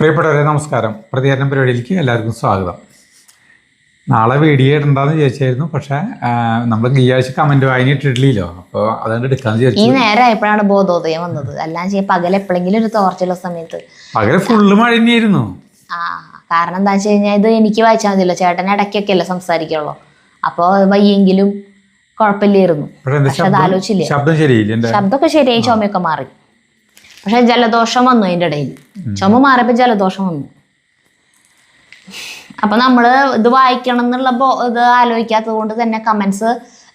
പ്രിയപ്പെട്ടവരെ നമസ്കാരം. പ്രതികരണം പരിപാടിയിലേക്ക് എല്ലാവർക്കും സ്വാഗതം. നാളെ വീഡിയോ ഇടണ്ടെന്ന് വിചാരിച്ചായിരുന്നു, പക്ഷെ നമ്മൾ ഈ ആഴ്ച കമന്റ് വാങ്ങിയിട്ടില്ലല്ലോ, അപ്പോൾ അതുകൊണ്ട് എടുക്കാന്ന് വിചാരിച്ചു. ഈ നേരം എപ്പോഴാണ് ബോധോദയം വന്നത്? എല്ലാം ചെയ്യാൻ പകൽ എപ്പോഴെങ്കിലും ഒരു തോർച്ചുള്ള സമയത്ത്. പകല് ഫുള്ള് മഴ തന്നെയായിരുന്നു. കാരണം എന്താ വെച്ച് കഴിഞ്ഞാൽ ഇത് എനിക്ക് വായിച്ചാൽ മതിയല്ലോ, ചേട്ടൻ ഇടയ്ക്കൊക്കെ അല്ലേ സംസാരിക്കുള്ളൂ. അപ്പോൾ വയ്യെങ്കിലും കുഴപ്പമില്ലായിരുന്നു. പക്ഷെ അത് ആലോചിച്ചില്ലേ, ശബ്ദമൊക്കെ ശരിയായി, ചുമയൊക്കെ മാറി. പക്ഷെ ജലദോഷം വന്നു അതിൻ്റെ ഇടയിൽ. ചുമ മാറിയപ്പോൾ ജലദോഷം വന്നു. അപ്പൊ നമ്മള് ഇത് വായിക്കണം എന്നുള്ള ഇത് ആലോചിക്കാത്തത് കൊണ്ട് തന്നെ കമന്റ്സ്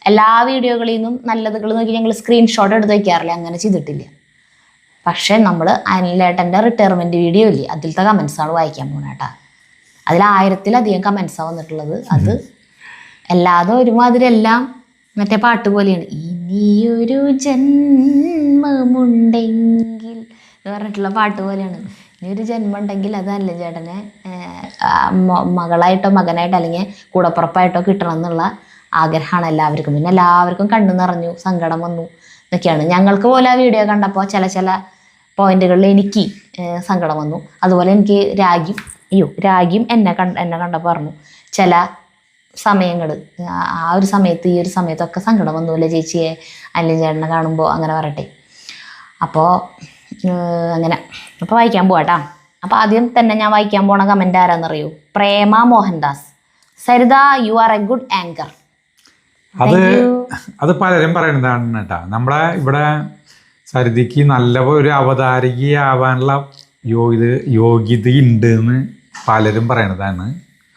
എല്ലാ വീഡിയോകളിൽ നിന്നും നല്ലതുകൾ നോക്കി ഞങ്ങൾ സ്ക്രീൻഷോട്ട് എടുത്ത് വയ്ക്കാറില്ല, അങ്ങനെ ചെയ്തിട്ടില്ല. പക്ഷെ നമ്മൾ അനിലേട്ടൻ്റെ റിട്ടയർമെന്റ് വീഡിയോ ഇല്ലേ, അതിലത്തെ കമന്റ്സാണ് വായിക്കാൻ പോണേട്ടാ. അതിൽ 1000-ലധികം കമന്റ്സാണ് വന്നിട്ടുള്ളത്. അത് എല്ലാതും ഒരുമാതിരി എല്ലാം മറ്റേ പാട്ട് പോലെയാണ്. ഇനിയൊരു ജന്മമുണ്ടെങ്കിൽ എന്ന് പറഞ്ഞിട്ടുള്ള പാട്ട് പോലെയാണ്. ഇനിയൊരു ജന്മം ഉണ്ടെങ്കിൽ അതല്ല ചേട്ടനെ മകളായിട്ടോ മകനായിട്ടോ അല്ലെങ്കിൽ കൂടപ്പുറപ്പായിട്ടോ കിട്ടണം എന്നുള്ള ആഗ്രഹമാണ് എല്ലാവർക്കും. പിന്നെ എല്ലാവർക്കും കണ്ണു നിറഞ്ഞു, സങ്കടം വന്നു എന്നൊക്കെയാണ്. ഞങ്ങൾക്ക് പോലെ ആ വീഡിയോ കണ്ടപ്പോൾ ചില പോയിന്റുകളിൽ എനിക്ക് സങ്കടം വന്നു. അതുപോലെ എനിക്ക് രാഗിയും എന്നെ കണ്ടപ്പോൾ പറഞ്ഞു ചില സമയങ്ങൾ ആ ഒരു സമയത്ത് ഈ ഒരു സമയത്തൊക്കെ സങ്കടം വന്നുല്ലേ ചേച്ചിയെ അല്ലെങ്കിൽ ചേട്ടനെ കാണുമ്പോൾ, അങ്ങനെ പറയട്ടെ. അപ്പോൾ അങ്ങനെ അപ്പോൾ വായിക്കാൻ പോവാട്ടാ. അപ്പോൾ ആദ്യം തന്നെ ഞാൻ വായിക്കാൻ പോണ കമന്റ് ആരാന്നറിയോ? Prema Mohandas. Saritha, you are a good anchor. അത് പലരും പറയുന്നതാണ് കേട്ടാ. നമ്മളെ ഇവിടെ സരിതയ്ക്ക് നല്ല ഒരു അവതാരികയാവാനുള്ള യോഗ്യത ഉണ്ട് എന്ന് പലരും പറയണതാണ്.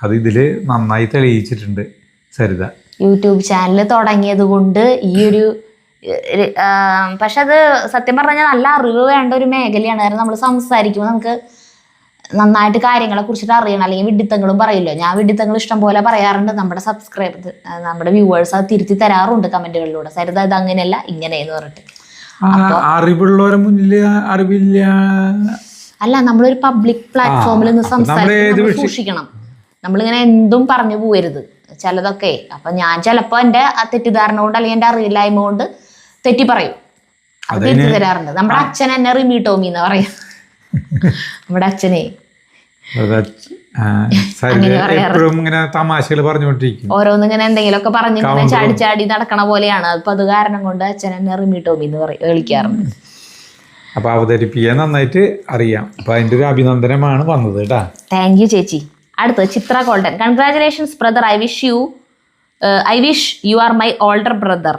അത് ഇതില് നന്നായി തെളിയിച്ചിട്ടുണ്ട് സരിത. യൂട്യൂബ് ചാനൽ തുടങ്ങിയത് കൊണ്ട് ഈ ഒരു പക്ഷെ അത് സത്യം പറഞ്ഞാൽ നല്ല അറിവ് വേണ്ട ഒരു മേഖലയാണ്. കാരണം നമ്മൾ സംസാരിക്കുമ്പോൾ നമുക്ക് നന്നായിട്ട് കാര്യങ്ങളെ കുറിച്ചിട്ട് അറിയണം. അല്ലെങ്കിൽ വിഡിത്തങ്ങളും പറയില്ലോ. ഞാൻ വിഡിത്തങ്ങൾ ഇഷ്ടം പോലെ പറയാറുണ്ട്. നമ്മുടെ വ്യൂവേഴ്സ് അത് തിരുത്തി തരാറുണ്ട് കമന്റുകളിലൂടെ. സരിത ഇത് അങ്ങനെയല്ല ഇങ്ങനെയെന്ന് പറഞ്ഞിട്ട്. അറിവുള്ളവരെ മുന്നിൽ അറിവില്ല അല്ല, നമ്മളൊരു പബ്ലിക് പ്ലാറ്റ്ഫോമിൽ നിന്ന് സംസാരിക്കണം, സൂക്ഷിക്കണം. നമ്മളിങ്ങനെ എന്തും പറഞ്ഞു പോകരുത് ചിലതൊക്കെ. അപ്പൊ ഞാൻ ചിലപ്പോ എന്റെ തെറ്റിദ്ധാരണ കൊണ്ട് അല്ലെങ്കിൽ എന്റെ അറിവില്ലായ്മ കൊണ്ട് തെറ്റി പറയും. അത് തിരിച്ചു തരാറുണ്ട്. നമ്മുടെ അച്ഛൻ എന്നെ റിമി ടോമി എന്ന് പറയാം. നമ്മുടെ അച്ഛനെ ഓരോന്നിങ്ങനെ എന്തെങ്കിലുമൊക്കെ പറഞ്ഞിങ്ങനെ ചാടി നടക്കണ പോലെയാണ്. അപ്പൊ അത് കാരണം കൊണ്ട് അച്ഛൻ എന്നെ റിമി ടോമി എന്ന് വിളിക്കാറുണ്ട്. അപ്പൊ അവതരിപ്പിക്കാൻ നന്നായിട്ട് അറിയാം. അപ്പൊ അതിന്റെ ഒരു അഭിനന്ദനമാണ് വന്നത് കേട്ടാ. താങ്ക് യു ചേച്ചി. അടുത്ത് Chitra Golden. Congratulations brother. I wish you are my older brother.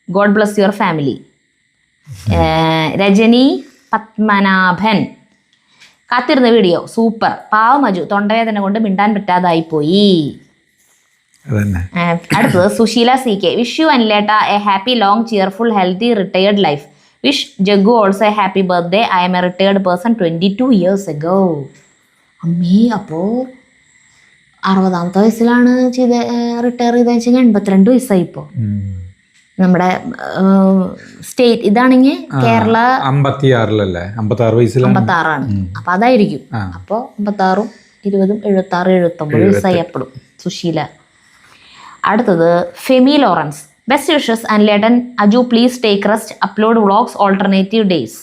God bless your family. Rajani Padmanabhan. കാത്തിരുന്ന വീഡിയോ സൂപ്പർ. പാവമജു തൊണ്ടവേദന കൊണ്ട് മിണ്ടാൻ പറ്റാതായി പോയി. അടുത്തത് സുശീല CK. വിഷ് യു അനിലേട്ട a happy long cheerful healthy retired life. Wish Jaggu also a happy birthday. I am a retired person 22 years ago. അമ്മേ, അപ്പോൾ 60ാമത്തെ വയസ്സിലാണ് റിട്ടയർ ചെയ്തെന്ന് വെച്ചാൽ 82 വയസ്സായി ഇപ്പോൾ. നമ്മുടെ സ്റ്റേറ്റ് ഇതാണെങ്കിൽ കേരള 56 അപ്പൊ അതായിരിക്കും. അപ്പൊ 56, 20, 76, 79 വയസ്സായി എപ്പോഴും സുശീല. അടുത്തത് ഫെമി ലോറൻസ്. ബെസ്റ്റ് വിഷസ് അനിലേട്ടൻ. Aju please take rest. Upload vlogs alternative days.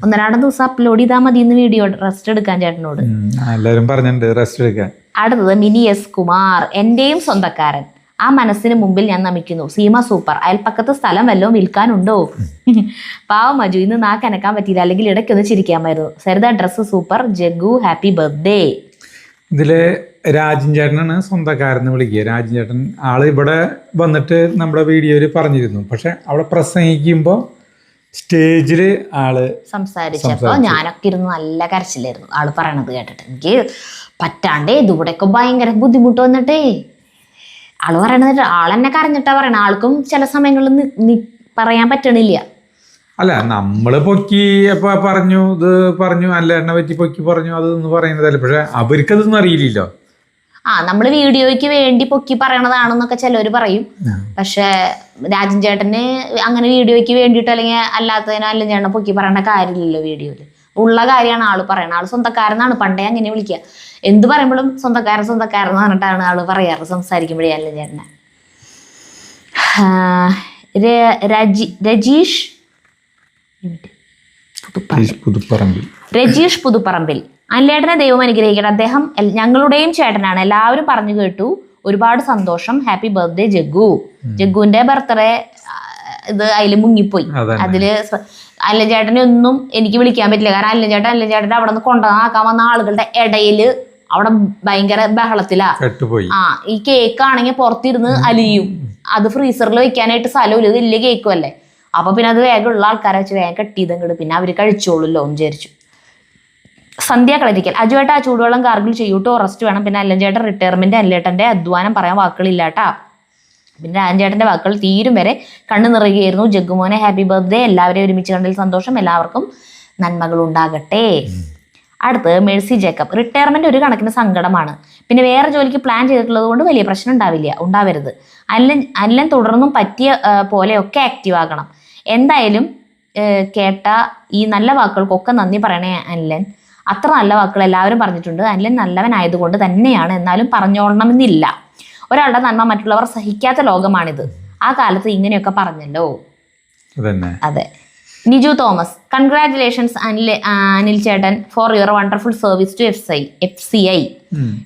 1-2 ദിവസം അപ്ലോഡ് ചെയ്താൽ മതി ഇന്ന് വീഡിയോ. റെസ്റ്റ് എടുക്കാൻ ചേട്ടനോട് എല്ലാവരും പറഞ്ഞിട്ടുണ്ട് റെസ്റ്റ് എടുക്കാൻ. അടുത്തത് മിനി S കുമാർ. എന്റെയും സ്വന്തക്കാരൻ. ആ മനസ്സിന് മുമ്പിൽ ഞാൻ നമിക്കുന്നു. സീമ സൂപ്പർ. അയൽപ്പക്കത്ത് സ്ഥലം വല്ലതും വിൽക്കാനുണ്ടോ? പാവം മജു, ഇന്ന് നാക്കനക്കാൻ പറ്റിയില്ല, അല്ലെങ്കിൽ ഇടയ്ക്കൊന്ന് ചിരിക്കാമായിരുന്നു. Saritha dress super. Jaggu happy birthday. ഇതില് രാജൻ ചേട്ടനാണ് സ്വന്തക്കാരെന്ന് വിളിക്കുക. രാജൻ ചേട്ടൻ ആള് ഇവിടെ വന്നിട്ട് നമ്മുടെ വീഡിയോയിൽ പറഞ്ഞിരുന്നു. പക്ഷെ അവിടെ പ്രസംഗിക്കുമ്പോ സ്റ്റേജില് ആള് സംസാരിച്ചപ്പോ ഞാനൊക്കെ ഇരുന്ന് നല്ല കരച്ചിലായിരുന്നു ആള് പറയണത് കേട്ടിട്ട്. എനിക്ക് പറ്റാണ്ടേ ഇതുകൂടെയൊക്കെ ഭയങ്കര ബുദ്ധിമുട്ട് വന്നിട്ടേ ആള് പറയണത് ആളെന്നെ കരഞ്ഞിട്ടാ പറയണ. ആൾക്കും ചില സമയങ്ങളിൽ പറയാൻ പറ്റണില്ല. അല്ല, നമ്മള് പൊക്കി പറഞ്ഞു, ഇത് പറഞ്ഞു, അല്ല എണ്ണ പറ്റി പൊക്കി പറഞ്ഞു, അതൊന്ന് പറയുന്നതല്ല. പക്ഷെ അവർക്കതൊന്നും അറിയില്ലല്ലോ. നമ്മള് വീഡിയോയ്ക്ക് വേണ്ടി പൊക്കി പറയണതാണെന്നൊക്കെ ചിലവര് പറയും. പക്ഷെ രാജൻ ചേട്ടന് അങ്ങനെ വീഡിയോയ്ക്ക് വേണ്ടിയിട്ട് അല്ലെങ്കിൽ അല്ലാത്തതിനോ അല്ല ചേട്ടനെ പൊക്കി പറയേണ്ട കാര്യമില്ലല്ലോ. വീഡിയോയില് ഉള്ള കാര്യമാണ് ആള് പറയണത്. ആള് സ്വന്തക്കാരെന്നാണ് പണ്ടേ അങ്ങനെ വിളിക്കുക. എന്ത് പറയുമ്പോഴും സ്വന്തക്കാരൻ എന്ന് പറഞ്ഞിട്ടാണ് ആള് പറയാറ് സംസാരിക്കുമ്പോഴേ. അല്ല ചേട്ടനെ രജീഷ് പുതുപ്പറമ്പിൽ. അനിലേട്ടനെ ദൈവം അനുഗ്രഹിക്കട്ടെ. അദ്ദേഹം ഞങ്ങളുടെയും ചേട്ടനാണ്, എല്ലാവരും പറഞ്ഞു കേട്ടു. ഒരുപാട് സന്തോഷം. Happy birthday Jaggu. ജഗ്ഗുവിന്റെ ബർത്ത്ഡേ ഇത് അതിൽ മുങ്ങിപ്പോയി. അതില് അനിലൻ ചേട്ടനെ ഒന്നും എനിക്ക് വിളിക്കാൻ പറ്റില്ല. കാരണം അനിലൻ ചേട്ടൻ അവിടെ നിന്ന് കൊണ്ടുവന്നാക്കാൻ വന്ന ആളുകളുടെ ഇടയില് അവിടെ ഭയങ്കര ബഹളത്തിലാ. ഈ കേക്ക് ആണെങ്കിൽ പുറത്തിരുന്ന് അലിയും. അത് ഫ്രീസറിൽ വെക്കാനായിട്ട് സ്ഥലമില്ല, ഇത് വലിയ കേക്കും അല്ലേ. അപ്പൊ പിന്നെ അത് വേഗം ഉള്ള ആൾക്കാരെ വെച്ച് വേഗം കെട്ടിയതങ്ങട് പിന്നെ അവര് കഴിച്ചോളൂല്ലോ എന്ന് വിചാരിച്ചു. സന്ധ്യ കളരിക്കൽ. അജുവേട്ട ആ ചൂടുവെള്ളം ഗാർഗിൾ ചെയ്യൂട്ടോ, റെസ്റ്റ് വേണം. പിന്നെ അനിലേട്ടൻ റിട്ടയർമെന്റ്, അനിലേട്ടന്റെ അധ്വാനം പറയാൻ വാക്കുകളില്ലാട്ടാ. പിന്നെ രാജൻചേട്ടന്റെ വാക്കുകൾ തീരും വരെ കണ്ണു നിറയുകയായിരുന്നു. ജഗ്ഗുമോനെ ഹാപ്പി ബർത്ത്ഡേ, എല്ലാവരെയും ഒരുമിച്ച് കണ്ടതിൽ സന്തോഷം, എല്ലാവർക്കും നന്മകൾ ഉണ്ടാകട്ടെ. അടുത്ത് മേഴ്സി ജേക്കബ്. റിട്ടയർമെന്റ് ഒരു കണക്കിന് സങ്കടമാണ്, പിന്നെ വേറെ ജോലിക്ക് പ്ലാൻ ചെയ്തിട്ടുള്ളത് കൊണ്ട് വലിയ പ്രശ്നം ഉണ്ടാവരുത്. അനിലൻ തുടർന്നും പറ്റിയ പോലെയൊക്കെ ആക്റ്റീവ് ആകണം. എന്തായാലും കേട്ട ഈ നല്ല വാക്കുകൾക്കൊക്കെ നന്ദി പറയണേ അനിലൻ. അത്ര നല്ല വാക്കുകൾ എല്ലാവരും പറഞ്ഞിട്ടുണ്ട്. അനിലൻ നല്ലവനായതുകൊണ്ട് തന്നെയാണ്, എന്നാലും പറഞ്ഞോളണമെന്നില്ല. ഒരാളുടെ നന്മ മറ്റുള്ളവർ സഹിക്കാത്ത ലോകമാണിത്. ആ കാലത്ത് ഇങ്ങനെയൊക്കെ പറഞ്ഞല്ലോ. അതെ. നിജു തോമസ്. കൺഗ്രാറ്റുലേഷൻസ് അനിൽ ചേട്ടൻ for your wonderful service to FCI.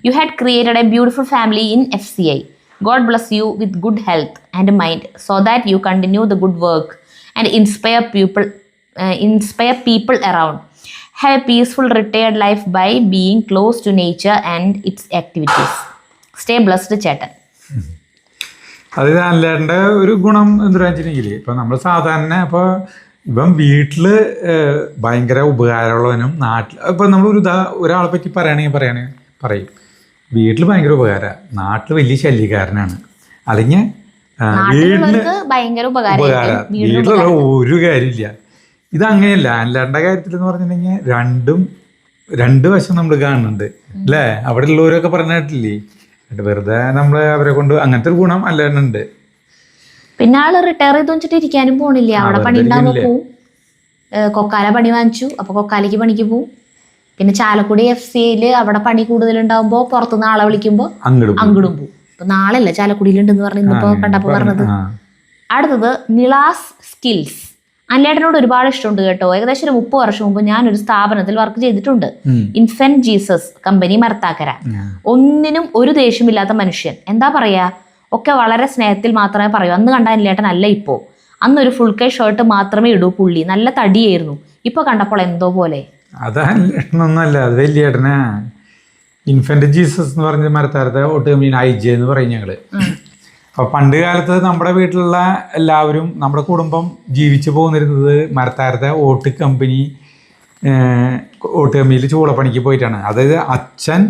You had created a beautiful family in FCI. God bless you with good health and mind so that you continue the good work and inspire people around. Have a peaceful retired life by being close to nature and its activities. Stay blessed ചേട്ടൻ. അത് അനിലേട്ടൻ്റെ ഒരു ഗുണം എന്താ വെച്ചിട്ടുണ്ടെങ്കിൽ ഇപ്പം നമ്മൾ സാധാരണ ഇപ്പോൾ ഇപ്പം വീട്ടിൽ ഭയങ്കര ഉപകാരമുള്ളവനും നാട്ടിൽ ഇപ്പം നമ്മൾ ഒരാളെ പറ്റി പറയും വീട്ടിൽ ഭയങ്കര ഉപകാരമാണ്, നാട്ടിൽ വലിയ ശല്യക്കാരനാണ്. അല്ലെങ്കിൽ വീട്ടിലുള്ള ഒരു കാര്യമില്ല. ഇതങ്ങനെയല്ല. അനിലേട്ടൻ്റെ കാര്യത്തിൽ എന്ന് പറഞ്ഞിട്ടുണ്ടെങ്കിൽ രണ്ട് വശം നമ്മൾ കാണുന്നുണ്ട് അല്ലേ. അവിടെ ഉള്ളവരൊക്കെ പറഞ്ഞിട്ടില്ലേ, വെറുതെ നമ്മൾ അവരെ കൊണ്ട് അങ്ങനത്തെ ഒരു ഗുണം അനിലേട്ടനുണ്ട്. പിന്നെ ആള് റിട്ടയർ ചെയ്ത് വെച്ചിട്ട് ഇരിക്കാനും പോണില്ല. അവിടെ പണി ഉണ്ടാകുമ്പോൾ പോവും. കൊക്കാല പണി വാങ്ങിച്ചു, അപ്പൊ കൊക്കാലയ്ക്ക് പണിക്ക് പോവും. പിന്നെ ചാലക്കുടി FCIയിൽ അവിടെ പണി കൂടുതലുണ്ടാവുമ്പോ പുറത്തുനിന്ന് ആളെ വിളിക്കുമ്പോ അങ്ങോട്ടും പോവും. ഇപ്പൊ നാളെയല്ല ചാലക്കുടിയിലുണ്ടെന്ന് പറഞ്ഞു ഇന്നിപ്പോ കണ്ടപ്പോ പറഞ്ഞത്. അടുത്തത് നിളാസ് സ്കിൽസ്. അനിലേട്ടനോട് ഒരുപാട് ഇഷ്ടമുണ്ട് കേട്ടോ. ഏകദേശം ഒരു 30 വർഷം മുമ്പ് ഞാനൊരു സ്ഥാപനത്തിൽ വർക്ക് ചെയ്തിട്ടുണ്ട്. Infant Jesus company, Marathakkara. ഒന്നിനും ഒരു ദേഷ്യമില്ലാത്ത മനുഷ്യൻ. എന്താ പറയാ, ഒക്കെ വളരെ സ്നേഹത്തിൽ മാത്രമേ പറയൂ. അന്ന് കണ്ട അനിലേട്ടൻ അല്ല ഇപ്പോ. അന്നൊരു ഫുൾ കൈ ഷർട്ട് മാത്രമേ ഇടൂ. പുള്ളി നല്ല തടിയായിരുന്നു. ഇപ്പൊ കണ്ടപ്പോൾ എന്തോ പോലെ. അതൊന്നല്ല, അത് വലിയ ഏട്ടനാ. ഇൻഫന്റ് ജീസസ് എന്ന് പറഞ്ഞ മരത്താരത്തെ ഓട്ട് കമ്പനി IJ എന്ന് പറയും ഞങ്ങള്. അപ്പോൾ പണ്ട് കാലത്ത് നമ്മുടെ വീട്ടിലുള്ള എല്ലാവരും നമ്മുടെ കുടുംബം ജീവിച്ചു പോകുന്നിരുന്നത് മരത്താരത്തെ ഓട്ട് കമ്പനിയിൽ ചൂളപ്പണിക്ക് പോയിട്ടാണ്. അതായത് അച്ഛൻ,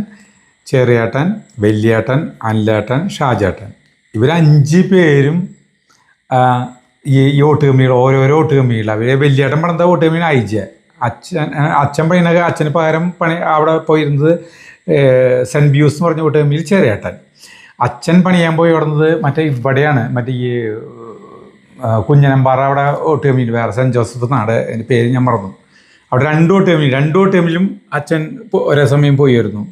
ചെറിയേട്ടൻ, വലിയേട്ടൻ, അനിലേട്ടൻ, ഷാജേട്ടൻ, ഇവർ 5 പേരും ഈ ഓട്ട് കമ്പനികൾ, ഓരോരോ ഓട്ട് കമ്പനികൾ. അവർ വലിയേട്ടൻ പണിത ഓട്ട് കമ്പനി IJ. അച്ഛൻ പണിയൊക്കെ അച്ഛന് പകരം അവിടെ പോയിരുന്നത് സെൻറ്റ് ബ്യൂസ് എന്ന് പറഞ്ഞ ഓട്ട് കമ്പനിയിൽ ചെറിയേട്ടൻ. അച്ഛൻ പണിയാൻ പോയി ഓടുന്നത് ഇവിടെയാണ്, ഈ കുഞ്ഞനമ്പാറ അവിടെ ഓട്ട് കമ്പനിയിൽ, വേറെ സെൻറ്റ് ജോസഫ് നാട്, എൻ്റെ പേര് ഞാൻ മറന്നു. അവിടെ 2 ഓട്ട് കമ്പനിയിലും അച്ഛൻ ഒരേ സമയം പോയി വരുന്നു.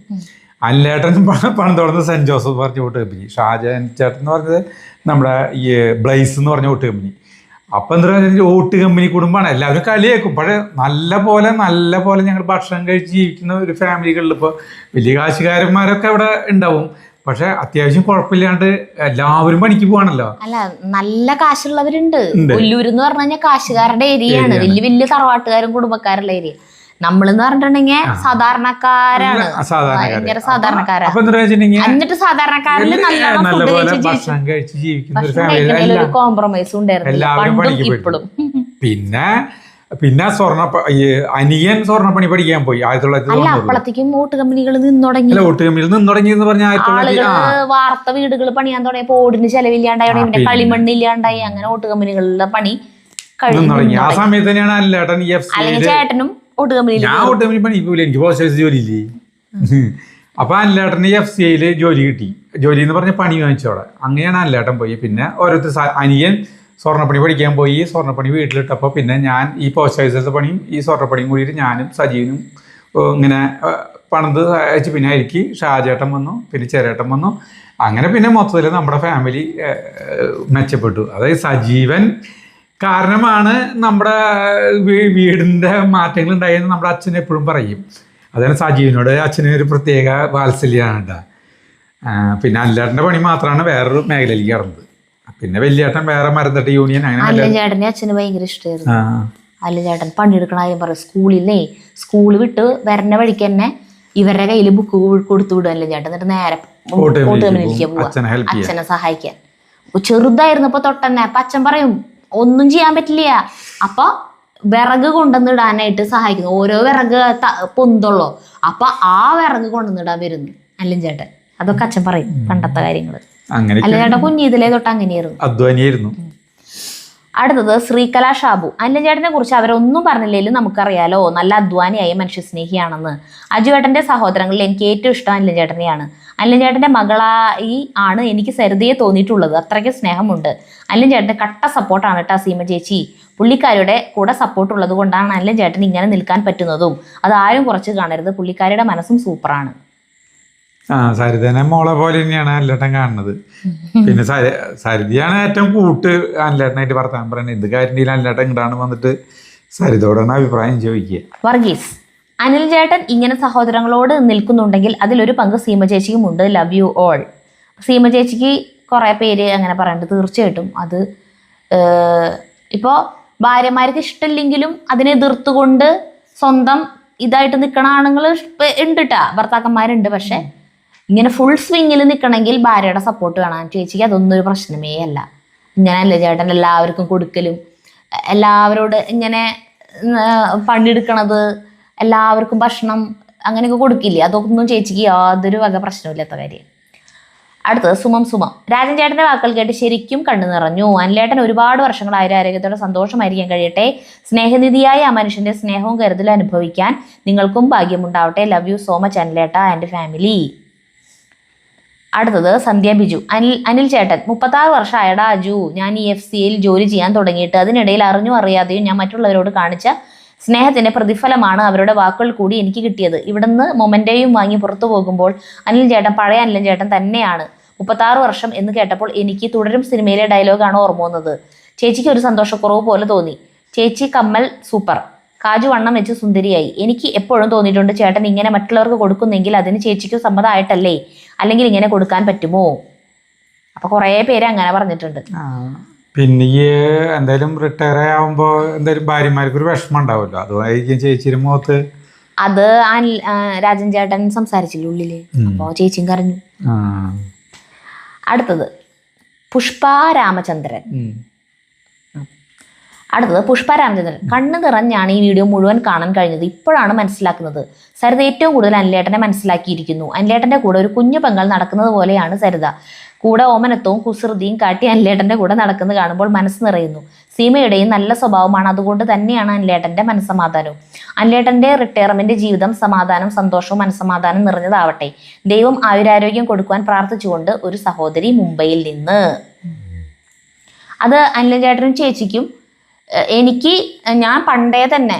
അനിലേട്ടൻ പണം തുടർന്ന് സെൻറ്റ് ജോസഫ് പറഞ്ഞ ഓട്ട് കമ്പനി. ഷാജാൻ ചേട്ടൻ എന്ന് പറഞ്ഞത് നമ്മുടെ ഈ ബ്ലൈസ് എന്ന് പറഞ്ഞ ഓട്ട് കമ്പനി. അപ്പം എന്താ പറയുക, ഓട്ട് കമ്പനി കുടുംബമാണ്. എല്ലാവരും കളിയാക്കും. പക്ഷേ നല്ല പോലെ ഞങ്ങൾ ഭക്ഷണം കഴിച്ച് ജീവിക്കുന്ന ഒരു ഫാമിലികളിൽ ഇപ്പോൾ വലിയ കാശുകാരന്മാരൊക്കെ അവിടെ ഉണ്ടാവും. പക്ഷെ അത്യാവശ്യം കുഴപ്പമില്ലാണ്ട് എല്ലാവരും പണിക്ക് പോവാണല്ലോ. അല്ല, നല്ല കാശുള്ളവരുണ്ട്. കൊല്ലൂർ എന്ന് പറഞ്ഞു കഴിഞ്ഞാൽ കാശുകാരുടെ ഏരിയയാണ്. വലിയ തറവാട്ടുകാരും കുടുംബക്കാരുള്ള ഏരിയ. നമ്മളെന്ന് പറഞ്ഞിട്ടുണ്ടെങ്കിൽ സാധാരണക്കാരാണ്, ഭയങ്കര സാധാരണക്കാരാണ്. എന്നിട്ട് സാധാരണക്കാരിൽ നല്ല ഭക്ഷണം കഴിച്ച് ജീവിക്കുന്ന ഒരു ഫാമിലി, ഒരു കോംപ്രമൈസും ഉണ്ടായിരുന്നു ഇപ്പോഴും. പിന്നെ അനിയൻ സ്വർണ്ണപ്പണി പഠിക്കാൻ പോയി 1990. അപ്പോഴത്തേക്കും ഓട്ട് കമ്പനികൾ നിന്ന് തുടങ്ങി പറഞ്ഞാൽ വാർത്ത വീടുകൾ പണിയാൻ തുടങ്ങിയപ്പോ ഓടിന് ചെലവില്ലാണ്ടായി, പിന്നെ കളിമണ്ണ് ഇല്ലാണ്ടായി. അങ്ങനെ ഓട്ട് കമ്പനികളുടെ പണി തുടങ്ങി. ആ സമയത്ത് തന്നെയാണ് അനിലേട്ടൻ അല്ലെങ്കിൽ ചേട്ടനും ഓട്ട് കമ്പനിയിൽ. ഞാൻ ഓട്ട് കമ്പനി പണി പോയില്ല, എനിക്ക് പോസ്റ്റ് ഓഫീസ് ജോലിയില്ലേ. അപ്പൊ അനിലേട്ടന് FCIയിൽ ജോലി കിട്ടി. ജോലി എന്ന് പറഞ്ഞ പണി വാങ്ങിച്ചോടെ. അങ്ങനെയാണ് അനിലേട്ടൻ പോയി. പിന്നെ ഓരോരുത്തർ അനിയൻ സ്വർണ്ണപ്പണി പഠിക്കാൻ പോയി. സ്വർണ്ണപ്പണി വീട്ടിലിട്ടപ്പോൾ പിന്നെ ഞാൻ ഈ പോസ്റ്റ് ഓഫീസിലത്തെ പണിയും ഈ സ്വർണ്ണപ്പണിയും കൂടിയിട്ട് ഞാനും സജീവനും ഇങ്ങനെ പണിത് അയച്ച്, പിന്നെ എനിക്ക് ഷാജേട്ടൻ വന്നു, പിന്നെ ചെറിയേട്ടൻ വന്നു. അങ്ങനെ പിന്നെ മൊത്തത്തിൽ നമ്മുടെ ഫാമിലി മെച്ചപ്പെട്ടു. അതായത് സജീവൻ കാരണമാണ് നമ്മുടെ വീടിൻ്റെ മാറ്റങ്ങൾ ഉണ്ടായെന്ന് നമ്മുടെ അച്ഛൻ എപ്പോഴും പറയും. അതാണ് സജീവിനോട് അച്ഛന് ഒരു പ്രത്യേക വാത്സല്യമാണ് കേട്ടോ. പിന്നെ അല്ലേട്ടൻ്റെ പണി മാത്രമാണ് വേറൊരു മേഖലയിലേക്ക് കടന്നത്. പിന്നെ വലിയേട്ടൻ വേറെ മരന്തട്ട യൂണിയൻ അങ്ങനെ അല്ലൻ ചേട്ടനെ അച്ഛന് ഭയങ്കര ഇഷ്ടമായിരുന്നു. അല്ലൻ ചേട്ടൻ പണിയെടുക്കണ കാര്യം പറയും. സ്കൂള് വിട്ട് വരുന്ന വഴിക്ക് തന്നെ ഇവരുടെ കയ്യിൽ ബുക്ക് കൊടുത്തു വിടും അല്ലൻ ചേട്ടൻ. എന്നിട്ട് നേരെ കോട്ട് കമ്പനിയിലേക്ക് പോവാ അച്ഛനെ സഹായിക്കാൻ. ചെറുതായിരുന്നപ്പോ തൊട്ടന്നെ അപ്പൊ അച്ഛൻ പറയും ഒന്നും ചെയ്യാൻ പറ്റില്ല. അപ്പൊ വിറക് കൊണ്ടുവന്നിടാനായിട്ട് സഹായിക്കുന്നു. ഓരോ വിറക് പൊന്തുള്ളോ അപ്പൊ ആ വിറക് കൊണ്ടുവന്നിടാൻ വരുന്നു അല്ലൻ ചേട്ടൻ. അതൊക്കെ അച്ഛൻ പറയും പണ്ടത്തെ കാര്യങ്ങള്. അല്ലൻ ചേട്ടൻ കുഞ്ഞിതിലേ തൊട്ട് അങ്ങനെയായിരുന്നു. അടുത്തത് ശ്രീകല ഷാബു. അല്ലൻ ചേട്ടനെ കുറിച്ച് അവരൊന്നും പറഞ്ഞില്ലെങ്കിലും നമുക്കറിയാലോ നല്ല അധ്വാനിയായ മനുഷ്യസ്നേഹിയാണെന്ന്. അജുവേട്ടന്റെ സഹോദരങ്ങളിൽ എനിക്ക് ഏറ്റവും ഇഷ്ടം അല്ലൻ ചേട്ടനെയാണ്. അല്ലൻ ചേട്ടന്റെ മകളായി ആണ് എനിക്ക് സരിതയെ തോന്നിയിട്ടുള്ളത്. അത്രയ്ക്ക് സ്നേഹമുണ്ട്. അല്ലൻ ചേട്ടന്റെ കട്ട സപ്പോർട്ടാണ് കേട്ടോ സീമ ചേച്ചി. പുള്ളിക്കാരുടെ കൂടെ സപ്പോർട്ട് ഉള്ളത് കൊണ്ടാണ് അല്ലൻ ചേട്ടൻ ഇങ്ങനെ നിൽക്കാൻ പറ്റുന്നതും. അത് ആരും കുറച്ച് കാണരുത്. പുള്ളിക്കാരുടെ മനസ്സും സൂപ്പറാണ്. സരിതനെ മോളെ പോലെ തന്നെയാണ് അല്ലേട്ടൻ കാണുന്നത്. പിന്നെ സരിതയാണ് ഏറ്റവും കൂട്ട് അല്ലേട്ടനായിട്ട് വർത്താനം പറയുന്നത്. ഇത് കാര്യം അല്ലേട്ടൻ ഇങ്ങോട്ടാണ് വന്നിട്ട് സരിതയോടാണ് അഭിപ്രായം ചോദിക്കുക. വർഗീസ്, അനിൽ ചേട്ടൻ ഇങ്ങനെ സഹോദരങ്ങളോട് നിൽക്കുന്നുണ്ടെങ്കിൽ അതിലൊരു പങ്ക് സീമ ചേച്ചിക്കും ഉണ്ട്. Love you all. സീമ ചേച്ചിക്ക് കുറെ പേര് അങ്ങനെ പറയുന്നുണ്ട്. തീർച്ചയായിട്ടും അത് ഇപ്പോൾ ഭാര്യമാർക്ക് ഇഷ്ടമില്ലെങ്കിലും അതിനെ എതിർത്തുകൊണ്ട് സ്വന്തം ഇതായിട്ട് നിൽക്കണ ആണുങ്ങൾ ഉണ്ട് കേട്ടാ, ഭർത്താക്കന്മാരുണ്ട്. പക്ഷെ ഇങ്ങനെ ഫുൾ സ്വിങ്ങിൽ നിൽക്കണമെങ്കിൽ ഭാര്യയുടെ സപ്പോർട്ട് വേണം. ചേച്ചിക്ക് അതൊന്നും ഒരു പ്രശ്നമേ അല്ല. ഇങ്ങനെയല്ലേ ചേട്ടൻ എല്ലാവർക്കും കൊടുക്കലും എല്ലാവരോട് ഇങ്ങനെ പണിയെടുക്കണത്, എല്ലാവർക്കും ഭക്ഷണം അങ്ങനെയൊക്കെ കൊടുക്കില്ലേ, അതൊന്നും ചേച്ചിക്ക് യാതൊരു വക പ്രശ്നമില്ലാത്ത കാര്യം. അടുത്തത് സുമം. രാജൻ ചേട്ടൻ്റെ വാക്കുകൾ കേട്ട് ശരിക്കും കണ്ണു നിറഞ്ഞു. അനിലേട്ടൻ ഒരുപാട് വർഷങ്ങൾ ആരോഗ്യത്തോടെ സന്തോഷമായിരിക്കാൻ കഴിയട്ടെ. സ്നേഹനിധിയായ ആ മനുഷ്യന്റെ സ്നേഹവും കരുതലും അനുഭവിക്കാൻ നിങ്ങൾക്കും ഭാഗ്യമുണ്ടാവട്ടെ. ലവ് യു സോ മച്ച് അനിലേട്ട ആൻഡ് ഫാമിലി. അടുത്തത് സന്ധ്യ ബിജു. അനിൽ ചേട്ടൻ 36 വർഷമായടാ അജു. ഞാൻ EFCയിൽ ജോലി ചെയ്യാൻ തുടങ്ങിയിട്ട് അതിനിടയിൽ അറിഞ്ഞു അറിയാതെയും ഞാൻ മറ്റുള്ളവരോട് കാണിച്ച സ്നേഹത്തിന്റെ പ്രതിഫലമാണ് അവരുടെ വാക്കുകൾ കൂടി എനിക്ക് കിട്ടിയത്. ഇവിടുന്ന് മൊമെന്റയും വാങ്ങി പുറത്തു പോകുമ്പോൾ അനിൽ ചേട്ടൻ പഴയ അനിൽ ചേട്ടൻ തന്നെയാണ്. 36 വർഷം എന്ന് കേട്ടപ്പോൾ എനിക്ക് തുടരും സിനിമയിലെ ഡയലോഗാണ് ഓർമ്മ വന്നത്. ചേച്ചിക്ക് ഒരു സന്തോഷക്കുറവ് പോലെ തോന്നി. ചേച്ചി കമ്മൽ സൂപ്പർ, കാജു വണ്ണം വെച്ച് സുന്ദരിയായി. എനിക്ക് എപ്പോഴും തോന്നിയിട്ടുണ്ട് ചേട്ടൻ ഇങ്ങനെ മറ്റുള്ളവർക്ക് കൊടുക്കുന്നെങ്കിൽ അതിന് ചേച്ചിക്ക് സമ്മതമായിട്ടല്ലേ, അല്ലെങ്കിൽ ഇങ്ങനെ കൊടുക്കാൻ പറ്റുമോ? അപ്പൊ കുറേ പേര് അങ്ങനെ പറഞ്ഞിട്ടുണ്ട്. പിന്നെ ഈ എന്തായാലും റിട്ടയർ ആവുമ്പോ എന്തായാലും ഭാര്യമാർക്ക് ഒരു വിഷമം ഉണ്ടാവുമല്ലോ, അതുമായിരിക്കും ചേച്ചിയുടെ മുഖത്ത്. അത് രാജൻ ചേട്ടൻ സംസാരിച്ചില്ല ഉള്ളില്, അപ്പോ ചേച്ചിയും കരഞ്ഞു. അടുത്തത് പുഷ്പ രാമചന്ദ്രൻ. കണ്ണ് നിറഞ്ഞാണ് ഈ വീഡിയോ മുഴുവൻ കാണാൻ കഴിഞ്ഞത്. ഇപ്പോഴാണ് മനസ്സിലാക്കുന്നത്. സരിത ഏറ്റവും കൂടുതൽ അനിലേട്ടനെ മനസ്സിലാക്കിയിരിക്കുന്നു. അനിലേട്ടന്റെ കൂടെ ഒരു കുഞ്ഞു പെങ്ങൾ നടക്കുന്നത് പോലെയാണ് സരിത. കൂടെ ഓമനത്വവും കുസൃതിയും കാട്ടി അനിലേട്ടന്റെ കൂടെ നടക്കുന്നത് കാണുമ്പോൾ മനസ്സ് നിറയുന്നു. സീമയുടെയും നല്ല സ്വഭാവമാണ്, അതുകൊണ്ട് തന്നെയാണ് അനിലേട്ടന്റെ മനസ്സമാധാനവും. അനിലേട്ടന്റെ റിട്ടയർമെന്റ് ജീവിതം സമാധാനം, സന്തോഷവും മനസ്സമാധാനം നിറഞ്ഞതാവട്ടെ. ദൈവം ആയുരാരോഗ്യം കൊടുക്കുവാൻ പ്രാർത്ഥിച്ചുകൊണ്ട് ഒരു സഹോദരി മുംബൈയിൽ നിന്ന്. അത് അനിൽ ചേട്ടനും ചേച്ചിക്കും എനിക്ക് ഞാൻ പണ്ടേ തന്നെ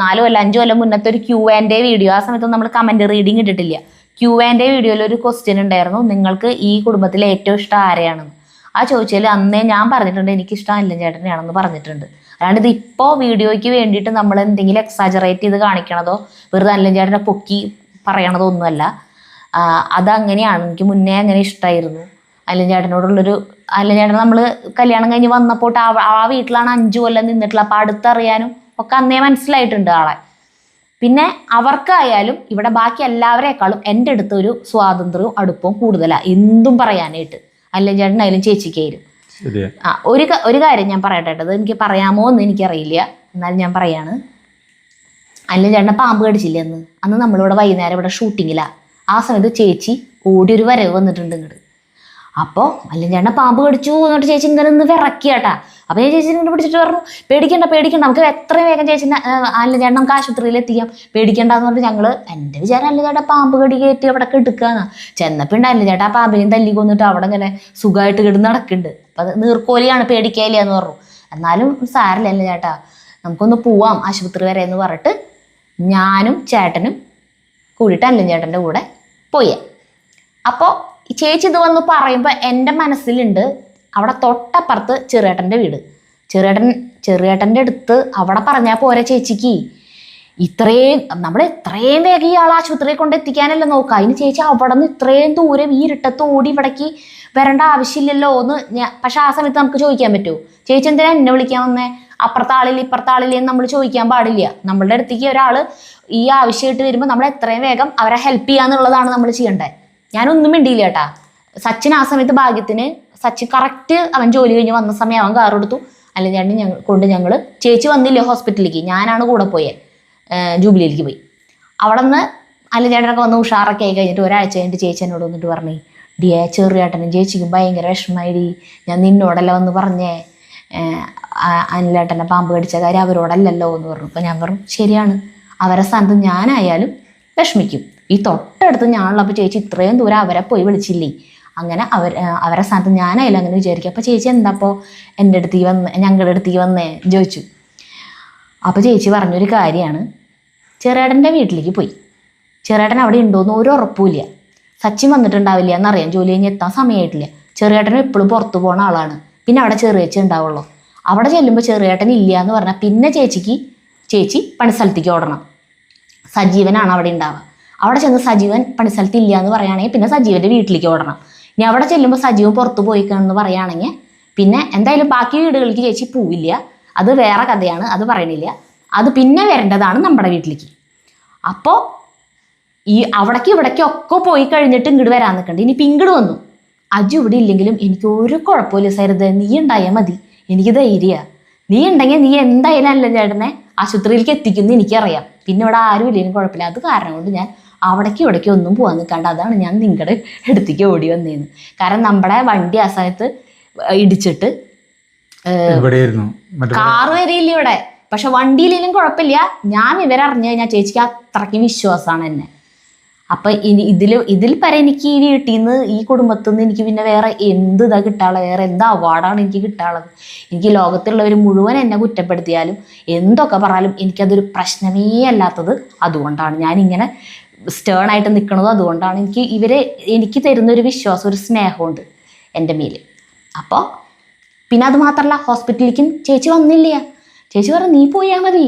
4 കൊല്ലം 5 കൊല്ലം മുന്നത്തെ ഒരു Q&A വീഡിയോ, ആ സമയത്ത് നമ്മൾ കമന്റ് റീഡിങ് ഇട്ടിട്ടില്ല. Q&A വീഡിയോയിൽ ഒരു ക്വസ്റ്റ്യൻ ഉണ്ടായിരുന്നു, നിങ്ങൾക്ക് ഈ കുടുംബത്തിലെ ഏറ്റവും ഇഷ്ടം ആരെയാണെന്ന്. ആ ചോദിച്ചാൽ അന്നേ ഞാൻ പറഞ്ഞിട്ടുണ്ട് എനിക്കിഷ്ടം അനിൽ ചേട്ടനെയാണെന്ന് പറഞ്ഞിട്ടുണ്ട്. അല്ലാണ്ട് ഇത് ഇപ്പോൾ വീഡിയോയ്ക്ക് വേണ്ടിയിട്ട് നമ്മൾ എന്തെങ്കിലും എക്സാജറേറ്റ് ചെയ്ത് കാണിക്കണതോ വെറുതെ അനിൽ ചേട്ടനെ പൊക്കി പറയണതോ ഒന്നുമല്ല. അതങ്ങനെയാണ്. എനിക്ക് മുന്നേ അങ്ങനെ ഇഷ്ടമായിരുന്നു അനിൽ ചേട്ടനോടുള്ളൊരു. അനിൽ ചേട്ടൻ നമ്മൾ കല്യാണം കഴിഞ്ഞ് വന്നപ്പോൾ ആ വീട്ടിലാണ് 5 കൊല്ലം നിന്നിട്ടുള്ള. അപ്പം അടുത്തറിയാനും ഒക്കെ അന്നേ മനസ്സിലായിട്ടുണ്ട് ആളെ. പിന്നെ അവർക്കായാലും ഇവിടെ ബാക്കി എല്ലാവരെക്കാളും എൻ്റെ അടുത്ത് ഒരു സ്വാതന്ത്ര്യവും അടുപ്പവും കൂടുതലാണ് എന്തും പറയാനായിട്ട്. അനിൽ ചേട്ടനായാലും ചേച്ചിക്കായാലും. ഒരു കാര്യം ഞാൻ പറയട്ടെ, അത് എനിക്ക് പറയാമോ എന്ന് എനിക്കറിയില്ല, എന്നാലും ഞാൻ പറയാണ്. അനിൽ ചേട്ടനെ പാമ്പ് കടിച്ചില്ലേ അന്ന് നമ്മളിവിടെ വൈകുന്നേരം ഇവിടെ ഷൂട്ടിങ്ങിലാണ്. ആ സമയത്ത് ചേച്ചി ഓടിയൊരു വരവ് വന്നിട്ടുണ്ട് ഇങ്ങോട്ട്. അപ്പോൾ അനിൽ ചേട്ടനെ പാമ്പ് കടിച്ചു എന്നിട്ട് ചേച്ചി ഇങ്ങനെ ഒന്ന് വിറക്കിയാട്ടാ. അപ്പോൾ ഞാൻ ചേച്ചി ഇങ്ങനെ പിടിച്ചിട്ട് പറഞ്ഞു പേടിക്കണ്ട, നമുക്ക് എത്രയും വേഗം ചേച്ചിനെ അനിൽ ചേട്ടൻ നമുക്ക് ആശുപത്രിയിൽ എത്തിക്കാം, പേടിക്കണ്ടെന്ന് പറഞ്ഞിട്ട് ഞങ്ങൾ എൻ്റെ വിചാരം അനിൽ ചേട്ടാ പാമ്പ് കടി കയറ്റി അവിടെ എടുക്കാന്ന്. ചെന്നപ്പോൾ ഉണ്ട് അനിൽ ചേട്ടാ പാമ്പിനെയും തല്ലി കൊന്നിട്ട് അവിടെ ഇങ്ങനെ സുഖമായിട്ട് കിടന്ന് നടക്കുന്നുണ്ട്. അപ്പം അത് നീർക്കോലിയാണ്, പേടിക്കായില്ല എന്ന് പറഞ്ഞു. എന്നാലും സാരല്ല അനിൽ ചേട്ടാ, നമുക്കൊന്ന് പോവാം ആശുപത്രി വരെ എന്ന് പറഞ്ഞിട്ട് ഞാനും ചേട്ടനും കൂടിയിട്ട് അനിൽ ചേട്ടൻ്റെ കൂടെ പോയി. അപ്പോൾ ചേച്ചി ഇത് വന്ന് പറയുമ്പോൾ എൻ്റെ മനസ്സിലുണ്ട് അവിടെ തൊട്ടപ്പുറത്ത് ചെറിയേട്ടൻ്റെ വീട്. ചെറിയേട്ടൻ്റെ അടുത്ത് അവിടെ പറഞ്ഞാൽ പോരെ ചേച്ചിക്ക്. നമ്മൾ എത്രയും വേഗം ഇയാൾ ആശുപത്രിയിൽ കൊണ്ട് എത്തിക്കാനല്ല നോക്കുക. അതിന് ചേച്ചി അവിടെ നിന്ന് ഇത്രയും ദൂരം ഈ ഇരുട്ടത്ത് ഓടി ഇവിടേക്ക് വരേണ്ട ആവശ്യമില്ലല്ലോ എന്ന് പക്ഷെ ആ സമയത്ത് നമുക്ക് ചോദിക്കാൻ പറ്റുമോ? ചേച്ചി എന്തിനാ എന്നെ വിളിക്കാൻ വന്നേ? അപ്പുറത്തെ ആളില്ലെന്ന് നമ്മൾ ചോദിക്കാൻ പാടില്ല. നമ്മളുടെ അടുത്തേക്ക് ഒരാൾ ഈ ആവശ്യമായിട്ട് വരുമ്പോൾ നമ്മൾ എത്രയും വേഗം അവരെ ഹെൽപ്പ് ചെയ്യാന്നുള്ളതാണ് നമ്മൾ ചെയ്യേണ്ടത്. ഞാനൊന്നും മിണ്ടിയില്ല കേട്ടാ. സച്ചിൻ ആ സമയത്ത് ഭാഗ്യത്തിന് സച്ചിൻ കറക്റ്റ് അവൻ ജോലി കഴിഞ്ഞ് വന്ന സമയം അവൻ കാർ എടുത്തു. അല്ലെങ്കിൽ ഞങ്ങൾ ചേച്ചി വന്നില്ലേ ഹോസ്പിറ്റലിലേക്ക്, ഞാനാണ് കൂടെ പോയത്. ജൂബിലിയിലേക്ക് പോയി. അവിടെ നിന്ന് ചേട്ടനൊക്കെ വന്ന് ഉഷാറൊക്കെ ആയി കഴിഞ്ഞിട്ട് ഒരാഴ്ച കഴിഞ്ഞിട്ട് ചേച്ചി എന്നോട് വന്നിട്ട് പറഞ്ഞു, ഡിയെ ചെറിയേട്ടനും ചേച്ചിക്കും ഭയങ്കര വിഷമമായിടി, ഞാൻ നിന്നോടല്ല വന്ന് പറഞ്ഞേ അനിലേട്ടനെ പാമ്പ് കടിച്ച കാര്യം അവരോടല്ലല്ലോ എന്ന് പറഞ്ഞു. അപ്പം ഞാൻ പറഞ്ഞു ശരിയാണ്, അവരെ സ്ഥാനത്ത് ഞാനായാലും വിഷമിക്കും. ഈ തൊട്ടടുത്ത് ഞാനുള്ളപ്പോൾ ചേച്ചി ഇത്രയും ദൂരം അവരെ പോയി വിളിച്ചില്ലേ, അങ്ങനെ അവരെ സ്ഥാനത്ത് ഞാനായാലും അങ്ങനെ വിചാരിക്കും. അപ്പോൾ ചേച്ചി എന്താപ്പോൾ എൻ്റെ അടുത്തേക്ക് ഞങ്ങളുടെ അടുത്തേക്ക് വന്നേ ചോദിച്ചു. അപ്പോൾ ചേച്ചി പറഞ്ഞൊരു കാര്യമാണ്, ചെറിയേട്ടൻ്റെ വീട്ടിലേക്ക് പോയി. ചെറിയേട്ടൻ അവിടെ ഉണ്ടോയെന്ന് ഒരു ഉറപ്പുമില്ല. സച്ചിൻ വന്നിട്ടുണ്ടാവില്ല എന്നറിയാം, ജോലി കഴിഞ്ഞ് എത്താൻ സമയമായിട്ടില്ല. ചെറിയേട്ടനും എപ്പോഴും പുറത്തു പോകുന്ന ആളാണ്. പിന്നെ അവിടെ ചെറിയേച്ചി ഉണ്ടാവുള്ളൂ. അവിടെ ചെല്ലുമ്പോൾ ചെറിയേട്ടൻ ഇല്ല എന്ന് പറഞ്ഞാൽ പിന്നെ ചേച്ചി പണിസ്ഥലത്തേക്ക് ഓടണം. സജീവനാണ് അവിടെ ഉണ്ടാവുക. അവിടെ ചെന്ന് സജീവൻ പണിസ്ഥലത്ത് ഇല്ല എന്ന് പറയുകയാണെങ്കിൽ പിന്നെ സജീവൻ്റെ വീട്ടിലേക്ക് ഓടണം. ഇനി അവിടെ ചെല്ലുമ്പോൾ സജീവൻ പുറത്ത് പോയിക്കാണെന്ന് പറയുകയാണെങ്കിൽ പിന്നെ എന്തായാലും ബാക്കി വീടുകളിലേക്ക് ചേച്ചി പോവില്ല. അത് വേറെ കഥയാണ്, അത് പറയണില്ല. അത് പിന്നെ വരേണ്ടതാണ് നമ്മുടെ വീട്ടിലേക്ക്. അപ്പോൾ ഈ ഇവിടേക്കൊക്കെ പോയി കഴിഞ്ഞിട്ട് ഇങ്ങോട്ട് വരാൻ നിൽക്കണ്ട. ഇനിയിപ്പോൾ ഇങ്ങോട്ട് വന്നു, അജു ഇവിടെ ഇല്ലെങ്കിലും എനിക്ക് ഒരു കുഴപ്പമില്ല സരിത, നീ ഉണ്ടായാൽ മതി, എനിക്ക് ധൈര്യമാണ്. നീ ഉണ്ടെങ്കിൽ നീ എന്തായാലും അല്ല ചേട്ടനെ ആശുപത്രിയിലേക്ക് എത്തിക്കുന്നു എനിക്കറിയാം. പിന്നെ ഇവിടെ ആരും ഇല്ലെങ്കിലും കുഴപ്പമില്ല. അത് കാരണം കൊണ്ട് ഞാൻ ഇവിടേക്ക് ഒന്നും പോകാൻ നിൽക്കാണ്ട് അതാണ് ഞാൻ നിങ്ങളുടെ അടുത്തേക്ക് ഓടി വന്നേന്ന്. കാരണം നമ്മുടെ വണ്ടി ആ സമയത്ത് ഇടിച്ചിട്ട് കാറ് വരെയില്ല ഇവിടെ, പക്ഷെ വണ്ടിയിലെങ്കിലും കുഴപ്പമില്ല. ഞാൻ ഇവരറിഞ്ഞു കഴിഞ്ഞാൽ ചേച്ചിക്ക് അത്രയ്ക്ക് വിശ്വാസമാണ് എന്നെ. അപ്പം ഇതിൽ പരം എനിക്ക് ഈ വീട്ടിൽ നിന്ന് ഈ കുടുംബത്തിൽ നിന്ന് എനിക്ക് പിന്നെ വേറെ എന്ത് ഇതാ കിട്ടാനുള്ളത്, വേറെ എന്ത് അവാർഡാണ് എനിക്ക് കിട്ടാനുള്ളത്? എനിക്ക് ലോകത്തുള്ളവർ മുഴുവൻ എന്നെ കുറ്റപ്പെടുത്തിയാലും എന്തൊക്കെ പറഞ്ഞാലും എനിക്കതൊരു പ്രശ്നമേ അല്ലാത്തത് അതുകൊണ്ടാണ്. ഞാനിങ്ങനെ സ്റ്റേണായിട്ട് നിൽക്കണതും അതുകൊണ്ടാണ്. എനിക്ക് തരുന്നൊരു വിശ്വാസം, ഒരു സ്നേഹമുണ്ട് എൻ്റെ മേൽ. അപ്പോൾ പിന്നെ അത് മാത്രമല്ല, ഹോസ്പിറ്റലിലേക്കും ചേച്ചി വന്നില്ല. ചേച്ചി പറഞ്ഞു നീ പോയാൽ മതി,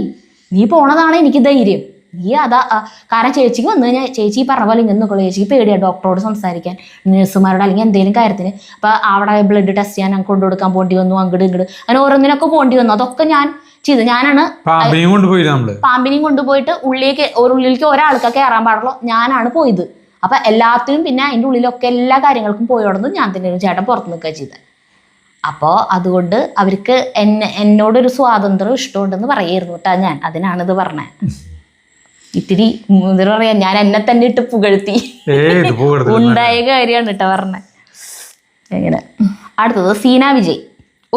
നീ പോണതാണ് എനിക്ക് ധൈര്യം. നീ കാരണം ചേച്ചിക്ക് വന്നു കഴിഞ്ഞാൽ ചേച്ചി പറഞ്ഞ പോലെ ഇങ്ങനെ നോക്കുള്ളൂ. ചേച്ചിക്ക് പേടിയാണ് ഡോക്ടറോട് സംസാരിക്കാൻ, നഴ്സുമാരോട്, അല്ലെങ്കിൽ എന്തെങ്കിലും കാര്യത്തിന്. അപ്പോൾ അവിടെ ബ്ലഡ് ടെസ്റ്റ് ചെയ്യാൻ ഞാൻ കൊണ്ടുകൊടുക്കാൻ പോകേണ്ടി വന്നു, അങ്ങോട്ട് അങ്ങനെ ഓരോന്നിനൊക്കെ പോകേണ്ടി വന്നു. അതൊക്കെ ഞാൻ ചെയ്തു. ഞാനാണ് പാമ്പിനെയും കൊണ്ടുപോയിട്ട് ഉള്ളിലേക്ക് ഒരാൾക്കൊക്കെ കയറാൻ പാടുള്ളൂ, ഞാനാണ് പോയത്. അപ്പം എല്ലാത്തിനും പിന്നെ അതിൻ്റെ ഉള്ളിലൊക്കെ എല്ലാ കാര്യങ്ങൾക്കും പോയോടന്ന് ഞാൻ തന്നെ ചേട്ടൻ പുറത്ത് നിൽക്കുക ചെയ്തത്. അപ്പോൾ അതുകൊണ്ട് അവർക്ക് എന്നോടൊരു സ്വാതന്ത്ര്യം ഇഷ്ടമുണ്ടെന്ന് പറയായിരുന്നു കേട്ടോ. ഞാൻ അതിനാണിത് പറഞ്ഞത്. ഇത്തിരി എന്താ പറയാ, ഞാൻ എന്നെ തന്നെ ഇട്ട് പുകഴ്ത്തി ഉണ്ടായ കാര്യമാണ് കേട്ടോ പറഞ്ഞത്. എങ്ങനെ അടുത്തത് സീന വിജയ്.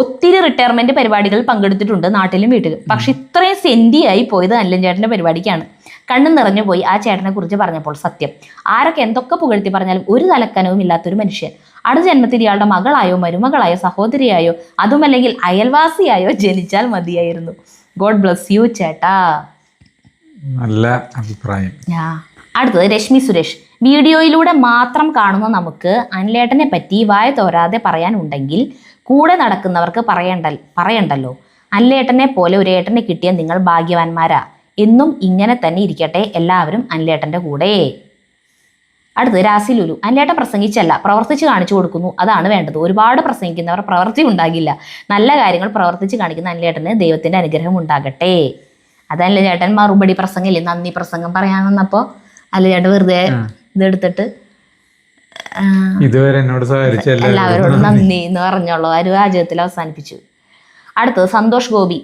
ഒത്തിരി റിട്ടയർമെന്റ് പരിപാടികളിൽ പങ്കെടുത്തിട്ടുണ്ട് നാട്ടിലും വീട്ടിലും. പക്ഷെ ഇത്രയും സെന്റിയായി പോയത് അല്ലൻ ചേട്ടൻ്റെ പരിപാടിക്കാണ്. കണ്ണു നിറഞ്ഞു പോയി ആ ചേട്ടനെ കുറിച്ച് പറഞ്ഞപ്പോൾ. സത്യം, ആരൊക്കെ എന്തൊക്കെ പുകഴ്ത്തി പറഞ്ഞാലും ഒരു തലക്കനവും ഇല്ലാത്തൊരു മനുഷ്യൻ. അടുത്ത ജന്മത്തിൽ ഇയാളുടെ മകളായോ മരുമകളായോ സഹോദരിയായോ അതുമല്ലെങ്കിൽ അയൽവാസിയായോ ജനിച്ചാൽ മതിയായിരുന്നു. ഗോഡ് ബ്ലസ് യു ചേട്ടാ. നല്ല അഭിപ്രായം. അടുത്തത് രശ്മി സുരേഷ്. വീഡിയോയിലൂടെ മാത്രം കാണുന്ന നമുക്ക് അനിലേട്ടനെ പറ്റി വായ തോരാതെ പറയാനുണ്ടെങ്കിൽ കൂടെ നടക്കുന്നവർക്ക് പറയണ്ടല്ലോ. അനിലേട്ടനെ പോലെ ഒരു ഏട്ടനെ കിട്ടിയ നിങ്ങൾ ഭാഗ്യവാന്മാരാ. എന്നും ഇങ്ങനെ തന്നെ ഇരിക്കട്ടെ എല്ലാവരും അനിലേട്ടൻ്റെ കൂടെ. അടുത്തത് രാസി ലുലു. അനിലേട്ടൻ പ്രസംഗിച്ചല്ല, പ്രവർത്തിച്ച് കാണിച്ചു കൊടുക്കുന്നു, അതാണ് വേണ്ടത്. ഒരുപാട് പ്രസംഗിക്കുന്നവർ പ്രവൃത്തി ഉണ്ടാകില്ല. നല്ല കാര്യങ്ങൾ പ്രവർത്തിച്ച് കാണിക്കുന്ന അനിലേട്ടന് ദൈവത്തിൻ്റെ അനുഗ്രഹം ഉണ്ടാകട്ടെ. അതല്ല ചേട്ടൻ മറുപടി പ്രസംഗമില്ലേ, നന്ദി പ്രസംഗം പറയാൻ വന്നപ്പോൾ അല്ല ചേട്ടൻ വെറുതെ ഇതെടുത്തിട്ട് ഇതുവരെ എന്നോട് എല്ലാവരോടും നന്ദി എന്ന് പറഞ്ഞോളൂ ആ ഒരു വാചകത്തിൽ അവസാനിപ്പിച്ചു. അടുത്തത് സന്തോഷ് ഗോപി.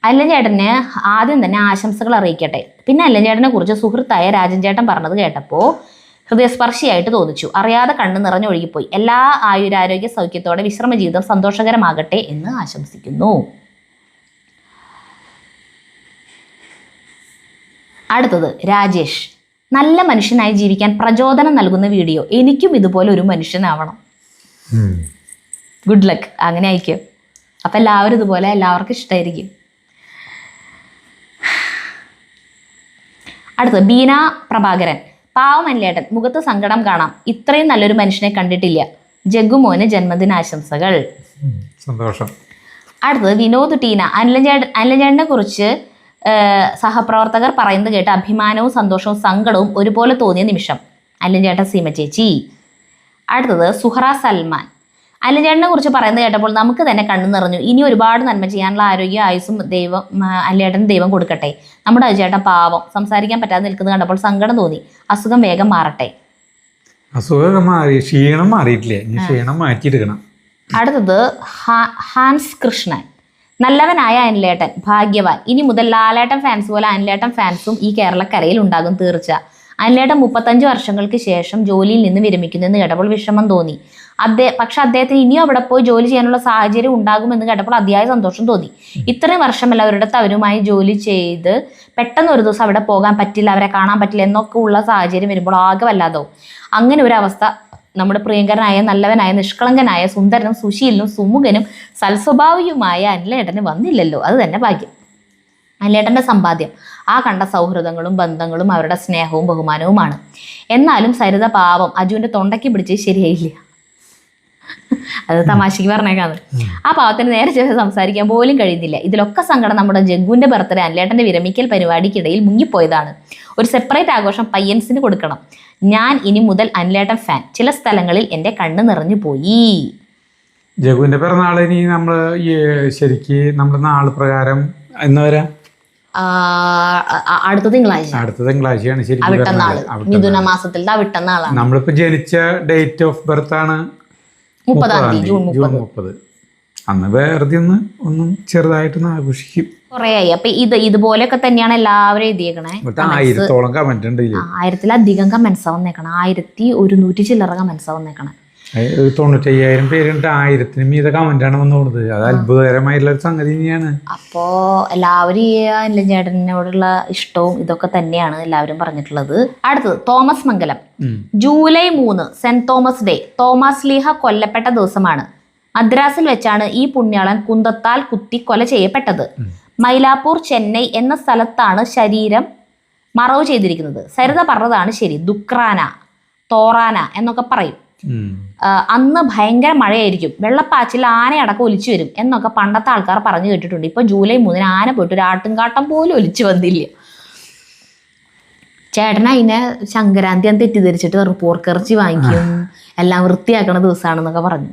അല്ലൻ ചേട്ടന് ആദ്യം തന്നെ ആശംസകൾ അറിയിക്കട്ടെ. പിന്നെ അല്ലൻ ചേട്ടനെ കുറിച്ച് സുഹൃത്തായ രാജൻ ചേട്ടൻ പറഞ്ഞത് കേട്ടപ്പോൾ ഹൃദയസ്പർശിയായിട്ട് തോന്നിച്ചു. അറിയാതെ കണ്ണ് നിറഞ്ഞൊഴുകിപ്പോയി. എല്ലാ ആയുരാരോഗ്യ സൗഖ്യത്തോടെ വിശ്രമ ജീവിതം സന്തോഷകരമാകട്ടെ എന്ന് ആശംസിക്കുന്നു. അടുത്തത് രാജേഷ്. നല്ല മനുഷ്യനായി ജീവിക്കാൻ പ്രചോദനം നൽകുന്ന വീഡിയോ. എനിക്കും ഇതുപോലെ ഒരു മനുഷ്യനാവണം. Good luck. അങ്ങനെ ആയിരിക്കും. അപ്പം എല്ലാവരും ഇതുപോലെ, എല്ലാവർക്കും ഇഷ്ടമായിരിക്കും. അടുത്തത് ബീന പ്രഭാകരൻ. പാവം അനിലേട്ടൻ, മുഖത്ത് സങ്കടം കാണാം. ഇത്രയും നല്ലൊരു മനുഷ്യനെ കണ്ടിട്ടില്ല. ജഗ്ഗുമോന് ജന്മദിനാശംസകൾ. സന്തോഷം. അടുത്തത് വിനോദ് ടീന. അനിലൻ ചേട്ടനെ കുറിച്ച് സഹപ്രവർത്തകർ പറയുന്നത് കേട്ട് അഭിമാനവും സന്തോഷവും സങ്കടവും ഒരുപോലെ തോന്നിയ നിമിഷം. അനിലിൻ ചേട്ടൻ, സീമ ചേച്ചി. അടുത്തത് സുഹറ സൽമാൻ. അനിലിൻ ചേട്ടനെ കുറിച്ച് പറയുന്നത് കേട്ടപ്പോൾ നമുക്ക് തന്നെ കണ്ണു നിറഞ്ഞു. ഇനി ഒരുപാട് നന്മ ചെയ്യാനുള്ള ആരോഗ്യ ആയുസ്സും ദൈവം അനിലേട്ടന് ദൈവം കൊടുക്കട്ടെ. നമ്മുടെ അജുചേട്ടൻ പാവം, സംസാരിക്കാൻ പറ്റാതെ നിൽക്കുന്നത് കണ്ടപ്പോൾ സങ്കടം തോന്നി. അസുഖം വേഗം മാറട്ടെ. അസുഖം മാറി, ക്ഷീണം മാറിയിട്ടില്ലേ, ഇനി ക്ഷീണം മാറ്റിയെടുക്കണം. അടുത്തത് ഹാൻസ് കൃഷ്ണൻ. നല്ലവനായ അനിലേട്ടൻ, ഭാഗ്യവാൻ. ഇനി മുതൽ ലാലേട്ടൻ ഫാൻസ് പോലെ അനിലേട്ടൻ ഫാൻസും ഈ കേരളക്കരയിൽ ഉണ്ടാകും തീർച്ച. അനിലേട്ടൻ 35 വർഷങ്ങൾക്ക് ശേഷം ജോലിയിൽ നിന്ന് വിരമിക്കുന്നെന്ന് കേട്ടപ്പോൾ വിഷമം തോന്നി. പക്ഷെ അദ്ദേഹത്തിന് ഇനിയും അവിടെ പോയി ജോലി ചെയ്യാനുള്ള സാഹചര്യം ഉണ്ടാകുമെന്ന് കേട്ടപ്പോൾ അതിയായ സന്തോഷം തോന്നി. ഇത്രയും വർഷമല്ല അവരുടെ അവരുമായി ജോലി ചെയ്ത് പെട്ടെന്ന് ഒരു ദിവസം അവിടെ പോകാൻ പറ്റില്ല, അവരെ കാണാൻ പറ്റില്ല എന്നൊക്കെ ഉള്ള സാഹചര്യം വരുമ്പോൾ ആകെ വല്ലാതാവും. അങ്ങനെ ഒരു അവസ്ഥ നമ്മുടെ പ്രിയങ്കരനായ, നല്ലവനായ, നിഷ്കളങ്കനായ, സുന്ദരനും സുശീലനും സുമുഖനും സൽസ്വഭാവിയുമായ അനിലേട്ടന് വന്നില്ലല്ലോ. അത് തന്നെ ഭാഗ്യം. അനിലേട്ടൻ്റെ സമ്പാദ്യം ആ കണ്ട സൗഹൃദങ്ങളും ബന്ധങ്ങളും അവരുടെ സ്നേഹവും ബഹുമാനവുമാണ്. എന്നാലും സരിത പാവം അജുവിൻ്റെ തൊണ്ടയ്ക്ക് പിടിച്ച് ശരിയായില്ല. അത് തമാശയ്ക്ക് പറഞ്ഞേക്കാന്ന്. ആ പാവത്തിന് നേരെ ചേർത്ത് സംസാരിക്കാൻ പോലും കഴിയുന്നില്ല. ഇതിലൊക്കെ സങ്കടം നമ്മുടെ ജഗ്ഗുവിൻ്റെ ബർത്ത്ഡേ അനിലേട്ടൻ്റെ വിരമിക്കൽ പരിപാടിക്കിടയിൽ മുങ്ങിപ്പോയതാണ്. ഒരു സെപ്പറേറ്റ് ആഘോഷം പയ്യൻസിന് കൊടുക്കണം. ഞാൻ ഇനി മുതൽ അനിലേട്ടൻ ഫാൻ. ചില സ്ഥലങ്ങളിൽ എൻ്റെ കണ്ണ് നിറഞ്ഞു പോയി. ജഗ്ഗുവിന്റെ പിറന്നാള് ഇനി നമ്മള് ശരിക്ക് നമ്മുടെ നാള് പ്രകാരം എന്നാ വരാ? അടുത്ത തിങ്കളാഴ്ചയാണ് ശരിക്കും അവിട്ടനാള്. മിഥുന മാസത്തിലത്തെ അവിട്ടനാളാണ്. നമ്മളിപ്പോ ജനിച്ച ഡേറ്റ് ഓഫ് ബർത്ത് ആണ് 30 ജൂൺ 30. അന്ന് വെറുതെ ഒന്നും ചെറുതായിട്ടൊന്ന് ആഘോഷിക്കും. കുറേയായി. അപ്പൊ ഇതുപോലെയൊക്കെ തന്നെയാണ് എല്ലാവരും എഴുതിയേക്കണേ. 1000-ഓളം കമന്റ് ഉണ്ട്. 1000-ലധികം കമന്റ്സാ വന്നേക്കണം. 1100 ചില്ലറ കമന്റ്സാ വന്നേക്കണം. 95,000 പേരുണ്ട്. 1000-ന് മീതെ കമന്റ് ആണ് വന്നോളത്. അത് അത്ഭുതകരമായിട്ടുള്ള ഒരു സംഗതി തന്നെയാണ്. അപ്പോ എല്ലാവരും ഈ അനിലിൻ ചേട്ടനോടുള്ള ഇഷ്ടവും ഇതൊക്കെ തന്നെയാണ് എല്ലാവരും പറഞ്ഞിട്ടുള്ളത്. അടുത്തത് Thomas Mangalam. July 3 saint Thomas day. Thomas ലീഹ കൊല്ലപ്പെട്ട ദിവസമാണ്. മദ്രാസിൽ വെച്ചാണ് ഈ പുണ്യാളൻ കുന്തത്താൽ കുത്തി കൊല ചെയ്യപ്പെട്ടത്. മൈലാപ്പൂർ, ചെന്നൈ എന്ന സ്ഥലത്താണ് ശരീരം മറവ് ചെയ്തിരിക്കുന്നത്. സരിത പറഞ്ഞതാണ് ശരി. ദുക്രാന, തോറാന എന്നൊക്കെ പറയും. അന്ന് ഭയങ്കര മഴയായിരിക്കും, വെള്ളപ്പാച്ചിൽ ആനയടക്കം ഒലിച്ചു വരും എന്നൊക്കെ പണ്ടത്തെ ആൾക്കാർ പറഞ്ഞു കേട്ടിട്ടുണ്ട്. ഇപ്പൊ ജൂലൈ 3 ആന പോയിട്ട് ഒരു ആട്ടുംകാട്ടം പോലും ഒലിച്ചു വന്നില്ല. ചേട്ടൻ അതിനെ സംക്രാന്തി അന്ന് തെറ്റിദ്ധരിച്ചിട്ട് പറഞ്ഞു പോർക്കിറച്ചി വാങ്ങിക്കും, എല്ലാം വൃത്തിയാക്കണ ദിവസമാണെന്നൊക്കെ പറഞ്ഞു.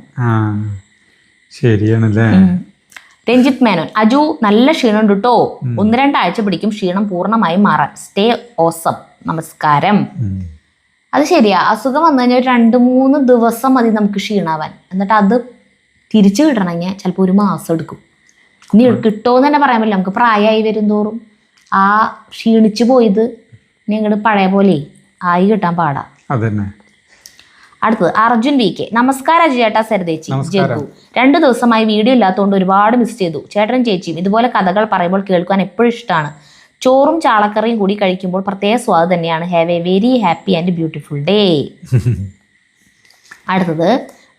ശരിയാണല്ലേ. രഞ്ജിത്ത് മേനോൻ. അജു നല്ല ക്ഷീണം ഉണ്ട് കേട്ടോ. 1-2 ആഴ്ച പിടിക്കും ക്ഷീണം പൂർണ്ണമായും മാറാൻ. Stay awesome. നമസ്കാരം. അത് ശരിയാ. അസുഖം വന്നു കഴിഞ്ഞാൽ 2-3 ദിവസം മതി നമുക്ക് ക്ഷീണാവാൻ. എന്നിട്ട് അത് തിരിച്ചു കിട്ടണമെങ്കിൽ ചിലപ്പോൾ 1 മാസം എടുക്കും. ഇനി കിട്ടുമെന്ന് തന്നെ പറയാൻ പറ്റില്ല. നമുക്ക് പ്രായമായി വരും തോറും ആ ക്ഷീണിച്ചു പോയത് ഇനി അങ്ങോട്ട് പഴയ പോലെ ആയി കിട്ടാൻ പാടാ. അതന്നെ. അടുത്തത് അർജുൻ വി കെ. നമസ്കാരം അജു ചേട്ടാ, സരിതേച്ചി, ജഗ്ഗു. 2 ദിവസമായി വീഡിയോ ഇല്ലാത്തതുകൊണ്ട് ഒരുപാട് മിസ് ചെയ്തു. ചേട്ടനും ചേച്ചിയും ഇതുപോലെ കഥകൾ പറയുമ്പോൾ കേൾക്കാൻ എപ്പോഴും ഇഷ്ടമാണ്. ചോറും ചാളക്കറിയും കൂടി കഴിക്കുമ്പോൾ പ്രത്യേക സ്വാദ് തന്നെയാണ്. Have A very happy and beautiful day. അടുത്തത്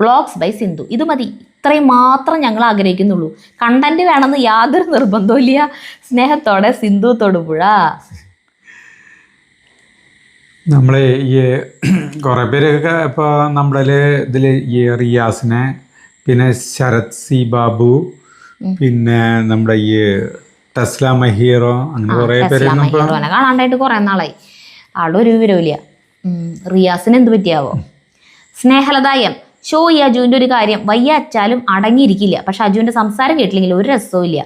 വ്ളോഗ്സ് ബൈ സിന്ധു. ഇത് മതി, ഇത്രയും മാത്രം ഞങ്ങൾ ആഗ്രഹിക്കുന്നുള്ളൂ. കണ്ടന്റ് വേണമെന്ന് യാതൊരു നിർബന്ധവും ഇല്ല. സ്നേഹത്തോടെ സിന്ധു തൊടുപുഴ. നമ്മളെ ഈ കുറെ പേരൊക്കെ ഇപ്പൊ നമ്മുടെ ഇതില് ഈ റിയാസിനെ, പിന്നെ ശരത് സി ബാബു, പിന്നെ നമ്മുടെ ഈ ടെസ്ല മഹീറോ, അങ്ങനെ കുറെ പേര് കാണാണ്ടായിട്ട് കുറെ നാളായി. ആളൊരു വിവരമില്ല. റിയാസിന് എന്ത് പറ്റിയാവോ? സ്നേഹലതായം. ഷോ ഈ അജുവിൻ്റെ ഒരു കാര്യം, വയ്യ അച്ചാലും അടങ്ങിയിരിക്കില്ല. പക്ഷെ അജുവിൻ്റെ സംസാരം കേട്ടില്ലെങ്കിൽ ഒരു രസവും ഇല്ല.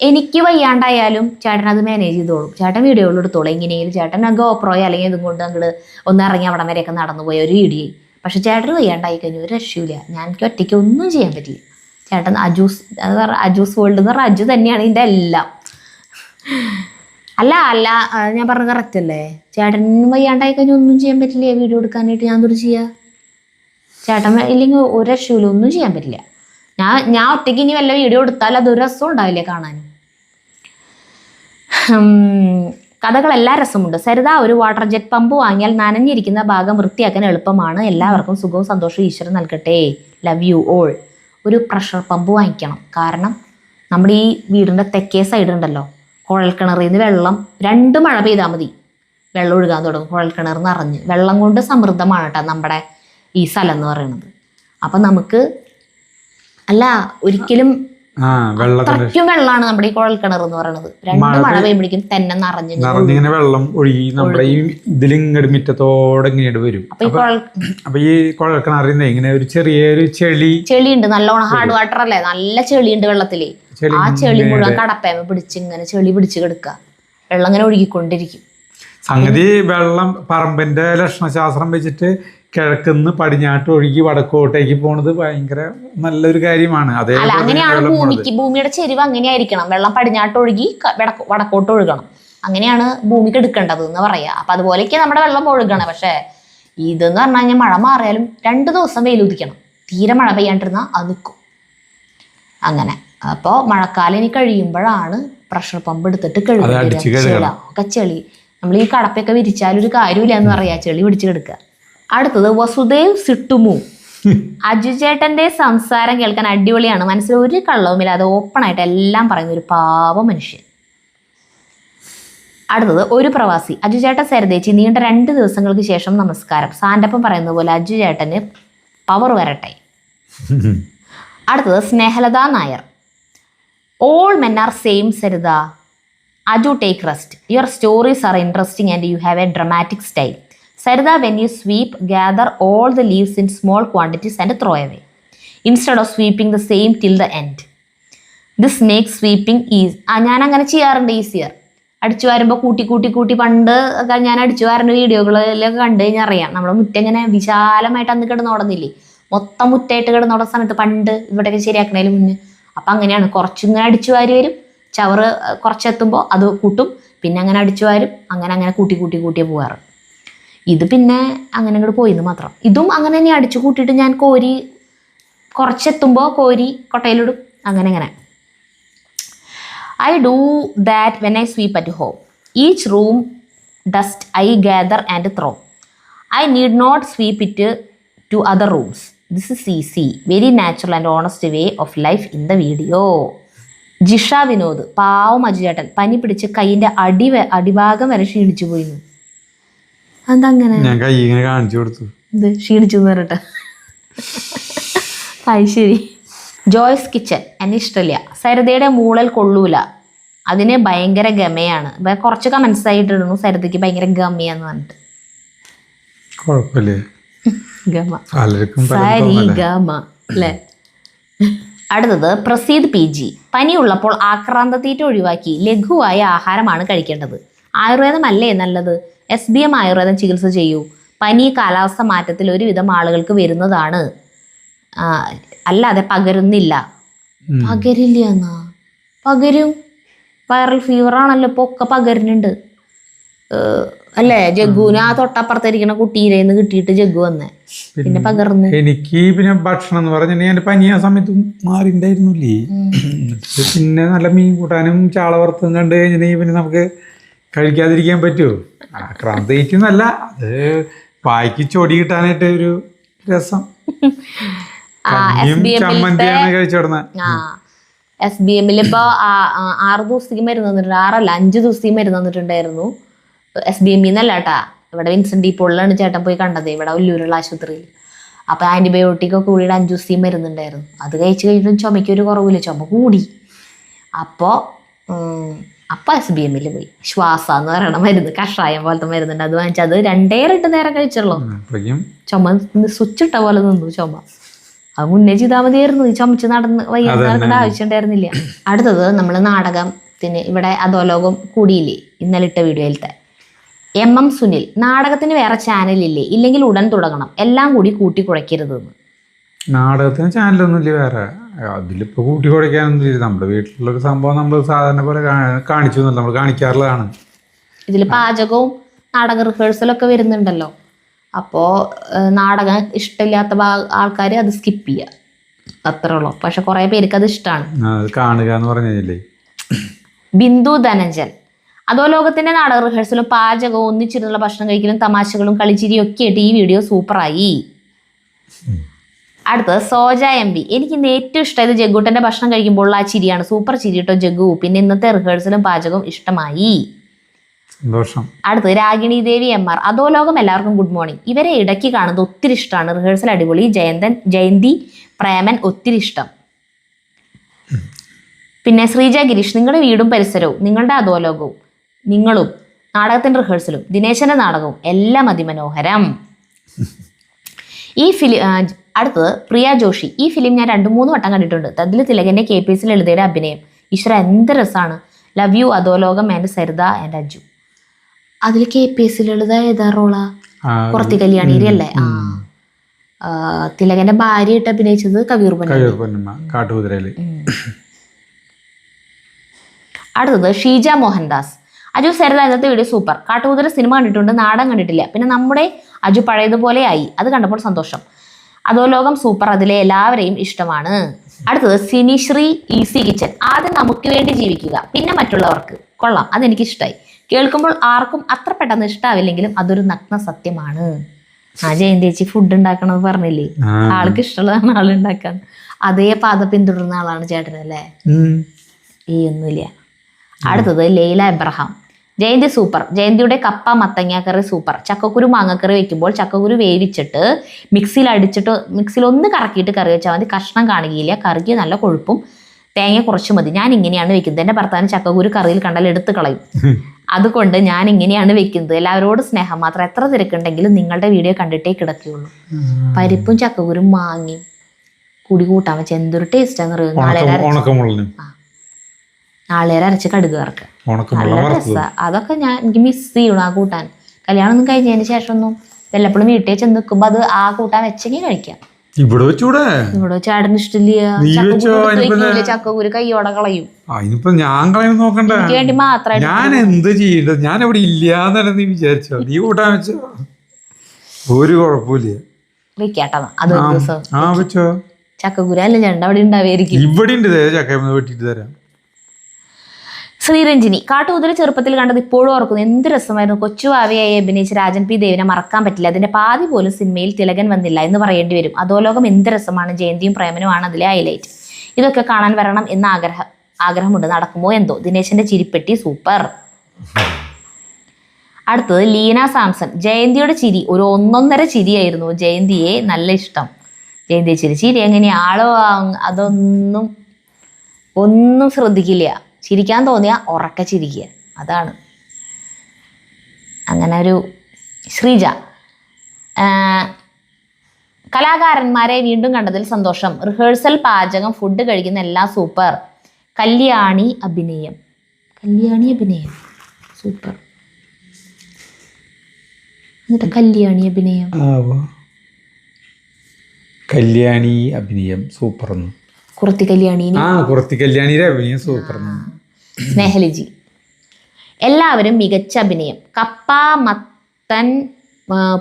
എനിക്ക് വയ്യാണ്ടായാലും ചേട്ടൻ അത് മാനേജ് ചെയ്തോളും. ചേട്ടൻ വീഡിയോകൾ എടുത്തോളും. എങ്ങനെയും ചേട്ടൻ ഗോപ്രോയോ അല്ലെങ്കിൽ ഇതും കൊണ്ട് അങ്ങോട്ട് ഒന്ന് ഇറങ്ങി അവിടം വരെയൊക്കെ നടന്നു പോയ ഒരു വീഡിയോ. പക്ഷെ ചേട്ടന് വയ്യാണ്ടായി കഴിഞ്ഞു ഒരു രക്ഷയില്ല. ഞാൻ എനിക്ക് ഒറ്റയ്ക്ക് ഒന്നും ചെയ്യാൻ പറ്റില്ല. ചേട്ടൻ അജൂസ് വേൾഡ് എന്ന് പറഞ്ഞാൽ അജു തന്നെയാണ് ഇതിൻ്റെ എല്ലാം. അല്ല ഞാൻ പറഞ്ഞത് കറക്റ്റ് അല്ലേ? ചേട്ടൻ വയ്യാണ്ടായി കഴിഞ്ഞാൽ ഒന്നും ചെയ്യാൻ പറ്റില്ല. വീഡിയോ എടുക്കാനായിട്ട് ഞാൻ എന്തൊരു ചെയ്യുക? ചേട്ടൻ ഇല്ലെങ്കിൽ ഒരു രക്ഷയില്ല, ഒന്നും ചെയ്യാൻ പറ്റില്ല. ഞാൻ ഒറ്റയ്ക്ക് ഇനി വല്ല വീഡിയോ എടുത്താൽ അതൊരു രസം ഉണ്ടാവില്ല കാണാൻ. കഥകളെല്ലാം രസമുണ്ട്. സരിത ഒരു വാട്ടർ ജെറ്റ് പമ്പ് വാങ്ങിയാൽ നനഞ്ഞിരിക്കുന്ന ഭാഗം വൃത്തിയാക്കാൻ എളുപ്പമാണ്. എല്ലാവർക്കും സുഖവും സന്തോഷവും ഈശ്വരൻ നൽകട്ടെ. Love you all. ഒരു പ്രഷർ പമ്പ് വാങ്ങിക്കണം. കാരണം നമ്മുടെ ഈ വീടിൻ്റെ തെക്കേ സൈഡ് ഉണ്ടല്ലോ, കുഴൽക്കിണറിൽ നിന്ന് വെള്ളം 2 മഴ പെയ്താൽ മതി വെള്ളം ഒഴുകാൻ തുടങ്ങും. കുഴൽക്കിണർ നിറഞ്ഞ് വെള്ളം കൊണ്ട് സമൃദ്ധമാണ് കേട്ടോ നമ്മുടെ ഈ സ്ഥലം എന്ന് പറയുന്നത്. അപ്പം നമുക്ക് ഒരിക്കലും ആ വെള്ളത്തിന്റെ അത്രയ്ക്കും വെള്ളമാണ് നമ്മുടെ ഈ കുഴൽക്കിണർ എന്ന് പറയുന്നത്. രണ്ട് മഴ പെയ്യുമ്പോഴേക്കും തന്നെ നിറഞ്ഞിങ്ങനെ വെള്ളം ഒഴുകി നമ്മുടെ ഈ ഇതിലിങ്ങോട്ട് മുറ്റത്തോടെ ഇങ്ങോട്ട് വരും. അപ്പൊ ഈ കുഴൽക്കിണറിൽ ഇങ്ങനെ ഒരു ചെറിയൊരു ചെളിയുണ്ട്, നല്ലോണം ഹാർഡ് വാട്ടർ അല്ലേ, നല്ല ചെളിയുണ്ട് വെള്ളത്തില്. ആ ചെളി മുഴുവൻ കടപ്പേമ പിടിച്ച് ഇങ്ങനെ ചെളി പിടിച്ച് കിടക്കുക, വെള്ളം ഇങ്ങനെ ഒഴുകിക്കൊണ്ടിരിക്കും. സംഗതി വെള്ളം പറമ്പിന്റെ ലക്ഷണശാസ്ത്രം വെച്ചിട്ട് കിഴക്കുന്ന് പടിഞ്ഞാട്ട് ഒഴുകി വടക്കോട്ടേക്ക് പോണത് ഭയങ്കര നല്ലൊരു കാര്യമാണ്. അല്ല, അങ്ങനെയാണ് ഭൂമിയുടെ ചെരിവ് അങ്ങനെയായിരിക്കണം. വെള്ളം പടിഞ്ഞാട്ട് ഒഴുകി വടക്കോട്ട് ഒഴുകണം, അങ്ങനെയാണ് ഭൂമിക്ക് എടുക്കേണ്ടത് എന്ന് പറയാ. അപ്പൊ അതുപോലെയൊക്കെ നമ്മുടെ വെള്ളം ഒഴുകണം. പക്ഷെ ഇതെന്ന് പറഞ്ഞു കഴിഞ്ഞാൽ മഴ മാറിയാലും 2 ദിവസം വെയിലുദിക്കണം, തീരെ മഴ പെയ്യാണ്ടിരുന്നാൽ അത് നിൽക്കും അങ്ങനെ. അപ്പോൾ മഴക്കാലം ഇനി കഴിയുമ്പോഴാണ് പ്രഷർ പമ്പ് എടുത്തിട്ട് കഴുകുക. ചെളി നമ്മൾ ഈ കടപ്പൊക്കെ വിരിച്ചാലൊരു കാര്യമില്ല എന്ന് പറയാ, ചെളി പിടിച്ച് കിടക്കുക. അടുത്തത് വസുദേവ് സിട്ടുമു. അജു ചേട്ടന്റെ സംസാരം കേൾക്കാൻ അടിപൊളിയാണ്, മനസ്സിൽ ഒരു കള്ളവുമില്ല, അത് ഓപ്പണായിട്ട് എല്ലാം പറയുന്ന ഒരു പാവ മനുഷ്യൻ. അടുത്തത് ഒരു പ്രവാസി. അജു ചേട്ടൻ സരിതേച്ചി, നീണ്ട 2 ദിവസങ്ങൾക്ക് ശേഷം നമസ്കാരം. സാന്റപ്പം പറയുന്നത് പോലെ അജു ചേട്ടന് പവർ വരട്ടെ. അടുത്തത് Snehalatha Nair. All men are same Saritha. Aju, take rest. Your stories are interesting and you have a dramatic style. Sarida, when you sweep, gather all the leaves in small quantities and throw away, instead of sweeping the same till the end. This makes sweeping easy. ഞാൻ അങ്ങനെ ചെയ്യാറുണ്ട്, easier. അടിച്ചു വരുമ്പോൾ കൂട്ടി പണ്ട് ഒക്കെ ഞാൻ അടിച്ചു വരുന്ന വീഡിയോകളിലൊക്കെ കണ്ടു കഴിഞ്ഞാൽ അറിയാം, നമ്മുടെ മുറ്റം ഇങ്ങനെ വിശാലമായിട്ട് അന്ന് കിടന്നോടുന്നില്ലേ, മൊത്തം മുറ്റായിട്ട് കിടന്നോടുന്ന സമയത്ത് പണ്ട് ഇവിടെയൊക്കെ ശരിയാക്കണേലും മുന്നേ. അപ്പം അങ്ങനെയാണ്, കുറച്ചിങ്ങനെ അടിച്ചു വാരി വരും, ചവറ് കുറച്ചെത്തുമ്പോൾ അത് കൂട്ടും, പിന്നെ അങ്ങനെ അടിച്ചു വാരും, അങ്ങനെ കൂട്ടിയേ പോകാറ്. ഇത് പിന്നെ അങ്ങനെ അങ്ങോട്ട് പോയിന്ന് മാത്രം. ഇതും അങ്ങനെ തന്നെ അടിച്ചു കൂട്ടിയിട്ട് ഞാൻ കോരി കുറച്ചെത്തുമ്പോൾ കോരി കൊട്ടയിലിടും, അങ്ങനെ. I do that when I sweep at home. Each room dust I gather and throw. I need not sweep it to other rooms. This is easy, very natural and honest way of life in the video. Jisha Vinod. പാവം അജുചേട്ടൻ, പനി പിടിച്ച് കൈയിന്റെ അടിഭാഗം വരെ ക്ഷീണിച്ചു പോയിരുന്നു. അതങ്ങനെ ഞാൻ കൈ ഇങ്ങനെ കാണിച്ചു കൊടുത്തു, ഇത് ക്ഷീണിച്ചു പറഞ്ഞിട്ട്. അത് ശരി. ജോയ്സ് കിച്ചൻ. എന്നെ ഇഷ്ടമില്ല, സരിതയുടെ മൂളൽ കൊള്ളൂല, അതിന് ഭയങ്കര ഗമയാണ്. കുറച്ച് കമന്റ്സ് ആയിട്ടിടുന്നു, സരിതയ്ക്ക് ഭയങ്കര ഗമയാന്ന് പറഞ്ഞിട്ട്. ഗമ സരി ഗമ അല്ലേ. അടുത്തത് പ്രസീദ് PG. പനിയുള്ളപ്പോൾ ആക്രാന്തത്തീറ്റ ഒഴിവാക്കി ലഘുവായ ആഹാരമാണ് കഴിക്കേണ്ടത്. ആയുർവേദമല്ലേ നല്ലത്? SBM ആയുർവേദം ചികിത്സ ചെയ്യൂ. പനി കാലാവസ്ഥ മാറ്റത്തിൽ ഒരുവിധം ആളുകൾക്ക് വരുന്നതാണ്, അല്ലാതെ പകരുന്നില്ല. പകരില്ല എന്നാ? പകരും, വൈറൽ ഫീവർ ആണല്ലോ ഇപ്പോൾ, ഒക്കെ പകരുന്നുണ്ട് അല്ലേ. ജഗ്ഗുവിന് ആ തൊട്ടപ്പുറത്തിരിക്കുന്ന കുട്ടീരേന്ന് കിട്ടിയിട്ട് ജഗ്ഗു വന്നേ, പിന്നെ പകർന്നു. എനിക്ക് പിന്നെ ഭക്ഷണം എന്ന് പറഞ്ഞാൽ ഞാൻ പനി ആ സമയത്ത് മാറിണ്ടായിരുന്നില്ലേ, പിന്നെ നല്ല മീൻ കൂട്ടാനും ചാള വറുത്തും കണ്ടു കഴിഞ്ഞിട്ടുണ്ടെങ്കിൽ പിന്നെ നമുക്ക് കഴിക്കാതിരിക്കാൻ പറ്റുമോ? ആക്രാന്തയിക്കുന്നല്ല, അത് വായിക്ക് ചൊടി കിട്ടാനായിട്ട് ഒരു രസം. ചമ്മന്തിയാണ് കഴിച്ചോടുന്ന. SBM ഇപ്പൊ 6 ദിവസത്തേക്ക് മരുന്ന് തന്നിട്ടുണ്ട്, 6 അല്ല 5 ദിവസത്തേക്ക് മരുന്ന് തന്നിട്ടുണ്ടായിരുന്നു. SBM എന്നല്ല കേട്ടാ, ഇവിടെ വിൻസെന്റ് ഡീപ്പോളിലാണ് ചേട്ടൻ പോയി കണ്ടത്, ഇവിടെ ഉല്ലൂരുള്ള ആശുപത്രിയിൽ. അപ്പൊ ആന്റിബയോട്ടിക് ഒക്കെ കൂടിയിട്ട് 5 ദിവസത്തേക്ക് മരുന്നുണ്ടായിരുന്നു. അത് കഴിച്ച് കഴിഞ്ഞിട്ടും ചുമയ്ക്ക് ഒരു കുറവില്ല, ചുമ കൂടി. അപ്പോൾ SBM പോയി. ശ്വാസ എന്ന് പറയണ മരുന്ന്, കഷായം പോലത്തെ മരുന്നുണ്ട്, അത് വാങ്ങിച്ചത് 2 നേരം കഴിച്ചുള്ളൂ. ചുമ സ്വിച്ച് ഇട്ട പോലെ നിന്നു ചുമ. അത് മുന്നേ ചെയ്താൽ മതിയായിരുന്നു, ചുമച്ച് നടന്ന് വൈകുന്നേരം ആവശ്യം ഉണ്ടായിരുന്നില്ല. അടുത്തത് നമ്മൾ നാടകത്തിന് ഇവിടെ അധോലോകം കൂടിയില്ലേ, ഇന്നലെ ഇട്ട വീഡിയോയിലത്തെ. MM സുനിൽ. നാടകത്തിന് വേറെ ചാനലില്ലേ? ഇല്ലെങ്കിൽ ഉടൻ തുടങ്ങണം, എല്ലാം കൂടി കൂട്ടി കുഴയ്ക്കരുതെന്ന്. നാടകത്തിന് ചാനലൊന്നുമില്ല വേറെ, അതിലിപ്പോൾ കൂട്ടി കുഴയ്ക്കാനൊന്നുമില്ല. നമ്മുടെ വീട്ടിലുള്ളൊരു സംഭവം നമ്മൾ സാധാരണ പോലെ കാണിച്ചു, നമ്മൾ കാണിക്കാറുള്ളതാണ്. ഇതിൽ പാചകവും നാടക റിഹേഴ്സലൊക്കെ വരുന്നുണ്ടല്ലോ. അപ്പോൾ നാടകം ഇഷ്ടമില്ലാത്ത ആൾക്കാർ അത് സ്കിപ്പ് ചെയ്യുക, അത്രേ ഉള്ളൂ. പക്ഷെ കുറേ പേർക്ക് അത് ഇഷ്ടമാണ് കാണുക എന്ന് പറഞ്ഞില്ലേ. ബിന്ദു ധനഞ്ജൻ. അധോലോകത്തിന്റെ നാടക റിഹേഴ്സലും പാചകവും ഒന്നിച്ചിരുന്നുള്ള ഭക്ഷണം കഴിക്കലും തമാശകളും കളിച്ചിരിയും ഒക്കെ ആയിട്ട് ഈ വീഡിയോ സൂപ്പറായി. അടുത്തത് സോജ MB. എനിക്ക് ഇന്ന് ഏറ്റവും ഇഷ്ടമായത് ജഗ്ഗൂട്ടന്റെ ഭക്ഷണം കഴിക്കുമ്പോഴുള്ള ആ ചിരിയാണ്, സൂപ്പർ ചിരി കേട്ടോ ജഗ്ഗു. പിന്നെ ഇന്നത്തെ റിഹേഴ്സലും പാചകവും ഇഷ്ടമായി. അടുത്തത് രാഗിണി ദേവി MR. അധോലോകം എല്ലാവർക്കും ഗുഡ് മോർണിംഗ്. ഇവരെ ഇടയ്ക്ക് കാണുന്നത് ഒത്തിരി ഇഷ്ടമാണ്, റിഹേഴ്സൽ അടിപൊളി. ജയന്തി പ്രേമൻ ഒത്തിരി ഇഷ്ടം. പിന്നെ ശ്രീജ ഗിരീഷ്, നിങ്ങളുടെ വീടും പരിസരവും നിങ്ങളുടെ അധോലോകവും നിങ്ങളും നാടകത്തിന്റെ റിഹേഴ്സലും ദിനേശന്റെ നാടകവും എല്ലാം അതിമനോഹരം. ഈ ഫിലിം അടുത്തത് പ്രിയ ജോഷി, ഈ ഫിലിം ഞാൻ 2-3 വട്ടം കണ്ടിട്ടുണ്ട്. അതിൽ തിലകന്റെ KPS ലളിതയുടെ അഭിനയം ഈശ്വര എന്ത് രസമാണ്. Love you Adholokam and Saritha and Aju. അതിൽ KPS ലളിത ഏതാ റോളാ? കുറത്തി കല്യാണിരി അല്ലേ? തിലകന്റെ ഭാര്യയായിട്ട് അഭിനയിച്ചത് കവിയൂർ പൊന്നമ്മ. അടുത്തത് ഷീജ മോഹൻദാസ്, അജു സരിത ഇന്നത്തെ വീഡിയോ സൂപ്പർ. കാട്ടുകുതിര സിനിമ കണ്ടിട്ടുണ്ട്, നാടകം കണ്ടിട്ടില്ല. പിന്നെ നമ്മുടെ അജു പഴയതുപോലെ ആയി, അത് കണ്ടപ്പോൾ സന്തോഷം. അധോലോകം സൂപ്പർ, അതിലെ എല്ലാവരെയും ഇഷ്ടമാണ്. അടുത്തത് സിനിശ്രീ ഈസി കിച്ചൻ, ആദ്യം നമുക്ക് വേണ്ടി ജീവിക്കുക പിന്നെ മറ്റുള്ളവർക്ക്. കൊള്ളാം, അതെനിക്കിഷ്ടമായി. കേൾക്കുമ്പോൾ ആർക്കും അത്ര പെട്ടെന്ന് ഇഷ്ടാവില്ലെങ്കിലും അതൊരു നഗ്ന സത്യമാണ്. ജയന്തേച്ചി ഫുഡ് ഉണ്ടാക്കണമെന്ന് പറഞ്ഞില്ലേ, ആൾക്ക് ഇഷ്ടമുള്ളതാണ് ആളുണ്ടാക്കാൻ. അതേ പാത പിന്തുടരുന്ന ആളാണ് ചേട്ടനല്ലേ? ഈ ഒന്നുമില്ല. അടുത്തത് ലൈല എബ്രഹാം, ജയന്തി സൂപ്പർ. ജയന്തിയുടെ കപ്പ മത്തങ്ങ കറി സൂപ്പർ. ചക്കക്കുരു മാങ്ങക്കറി വെക്കുമ്പോൾ ചക്കക്കുരു വേവിച്ചിട്ട് മിക്സിയിൽ ഒന്ന് കറക്കിയിട്ട് കറി വെച്ചാൽ മതി, കഷ്ണം കാണുകയില്ല. കറിക്ക് നല്ല കൊഴുപ്പും തേങ്ങ കുറച്ച് മതി. ഞാൻ ഇങ്ങനെയാണ് വെക്കുന്നത്. എൻ്റെ ഭർത്താവിന് ചക്കക്കുരു കറിയിൽ കണ്ടാൽ എടുത്ത് കളയും. അതുകൊണ്ട് ഞാൻ ഇങ്ങനെയാണ് വെക്കുന്നത്. എല്ലാവരോടും സ്നേഹം മാത്രം. എത്ര തിരക്കുണ്ടെങ്കിലും നിങ്ങളുടെ വീഡിയോ കണ്ടിട്ടേ കിടക്കുകയുള്ളൂ. പരിപ്പും ചക്കക്കുരും മാങ്ങി കൂടി കൂട്ടാൻ വെച്ചാൽ എന്തൊരു ടേസ്റ്റാന്ന് അറിയുന്നത്. നാളേരെ അരച്ച് കടുക് വറക്കുക, നല്ല രസമാണ്. അതൊക്കെ എനിക്ക് മിസ് ചെയ്യണം ആ കൂട്ടാൻ. കല്യാണം ഒന്നും കഴിഞ്ഞതിന് ശേഷം ഒന്നും വല്ലപ്പോഴും വീട്ടിൽ ചെന്ന് നിൽക്കുമ്പോ അത് ആ കൂട്ടാൻ വെച്ചെങ്കിൽ കഴിക്കാം. ഇവിടെ ചേട്ടന് ഇഷ്ടമില്ല. ചക്കക്കുരു കയ്യോടെ കളയും. ഞാൻ കളയും നോക്കണ്ട, എനിക്ക് വേണ്ടി മാത്രമായിട്ട്. ഞാൻ എന്ത് ചെയ്യണ്ടത്? ഞാൻ ഇവിടെ ഇല്ലാന്നല്ല നീ വിചാരിച്ചോ? നീ കൂട്ടാൻ വെച്ചോ, ഒരു കുഴപ്പമില്ല. വെക്കാട്ടോ അതൊരു ദിവസം വെച്ചോ. ചക്കക്കുരു അല്ല ചേട്ടൻ അവിടെ ഉണ്ടാവായിരിക്കും. ഇവിടെ ഉണ്ട്, ചക്ക വെട്ടിട്ട് തരാം. ശ്രീരഞ്ജിനി, കാട്ടുകുതിര ചെറുപ്പത്തിൽ കണ്ടത് ഇപ്പോഴും ഓർക്കുന്നു. എന്ത് രസമായിരുന്നു. കൊച്ചുവാവയായി അഭിനയിച്ച രാജൻ പി ദേവിനെ മറക്കാൻ പറ്റില്ല. അതിന്റെ പാതി പോലും സിനിമയിൽ തിലകൻ വന്നില്ല എന്ന് പറയേണ്ടി വരും. അധോലോകം എന്ത് രസമാണ്. ജയന്തിയും പ്രേമനുമാണ് അതിലെ ഹൈലൈറ്റ്. ഇതൊക്കെ കാണാൻ വരണം എന്ന ആഗ്രഹമുണ്ട്. നടക്കുമോ എന്തോ. ദിനേശന്റെ ചിരിപ്പെട്ടി സൂപ്പർ. അടുത്തത് ലീന സാംസൺ, ജയന്തിയുടെ ചിരി ഒരു 1.5 ചിരിയായിരുന്നു. ജയന്തിയെ നല്ല ഇഷ്ടം. ജയന്തിയെ ചിരി എങ്ങനെയാ ആളോ ഒന്നും ശ്രദ്ധിക്കില്ല. ചിരിക്കാൻ തോന്നിയ ഉറക്കെ ചിരിക്കുക, അതാണ്. അങ്ങനെ ഒരു ശ്രീജ, കലാകാരന്മാരെ വീണ്ടും കണ്ടതിൽ സന്തോഷം. റിഹേഴ്സൽ, പാചകം, ഫുഡ് കഴിക്കുന്ന എല്ലാം സൂപ്പർ. കല്യാണി അഭിനയം സൂപ്പർ. എന്നിട്ട് കല്യാണി അഭിനയം സൂപ്പർ. കുറത്തി കല്യാണിയുടെ അഭിനയം സൂപ്പർ. സ്നേഹലിജി, എല്ലാവരും മികച്ച അഭിനയം. കപ്പ മത്തൻ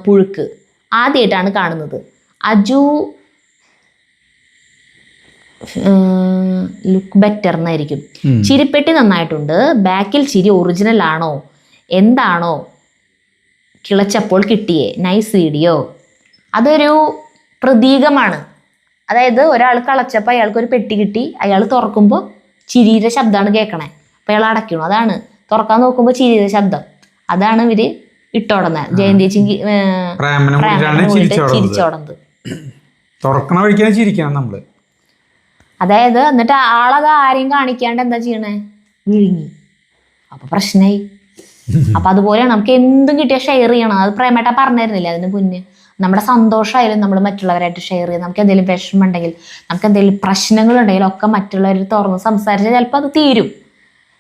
പുഴുക്ക് ആദ്യമായിട്ടാണ് കാണുന്നത്. അജു ലുക്ക് ബെറ്റർ എന്നായിരിക്കും. ചിരിപ്പെട്ടി നന്നായിട്ടുണ്ട്. ബാക്കിൽ ചിരി ഒറിജിനൽ ആണോ എന്താണോ കിളച്ചപ്പോൾ കിട്ടിയേ. Nice video. അതൊരു പ്രതീകമാണ്. അതായത് ഒരാൾ കളച്ചപ്പോൾ അയാൾക്കൊരു പെട്ടി കിട്ടി, അയാൾ തുറക്കുമ്പോൾ ചിരിയുടെ ശബ്ദമാണ് കേൾക്കണേ. അപ്പം അയാൾ അടയ്ക്കണം. അതാണ് തുറക്കാൻ നോക്കുമ്പോൾ ചിരിയുടെ ശബ്ദം. അതാണ് ഇവര് ഇട്ടോടുന്നത്. ജയന്തി ചിരിച്ചോടുന്നത്. തുറക്കണ വഴിക്കാൻ ചിരിക്കണം നമ്മള്. അതായത് എന്നിട്ട് ആളത് ആരെയും കാണിക്കാണ്ട് എന്താ ചെയ്യണേ, വിഴുങ്ങി. അപ്പൊ പ്രശ്നമായി. അപ്പൊ അതുപോലെയാണ് നമുക്ക് എന്തും കിട്ടിയാൽ ഷെയർ ചെയ്യണം. അത് പ്രേമേട്ട പറഞ്ഞിരുന്നില്ല അതിന് മുന്നേ. നമ്മുടെ സന്തോഷമായാലും നമ്മൾ മറ്റുള്ളവരായിട്ട് ഷെയർ ചെയ്യും. നമുക്ക് എന്തെങ്കിലും വിഷമം ഉണ്ടെങ്കിൽ, നമുക്ക് എന്തെങ്കിലും പ്രശ്നങ്ങളുണ്ടെങ്കിൽ ഒക്കെ മറ്റുള്ളവർ തുറന്ന് സംസാരിച്ചാൽ ചിലപ്പോൾ അത് തീരും.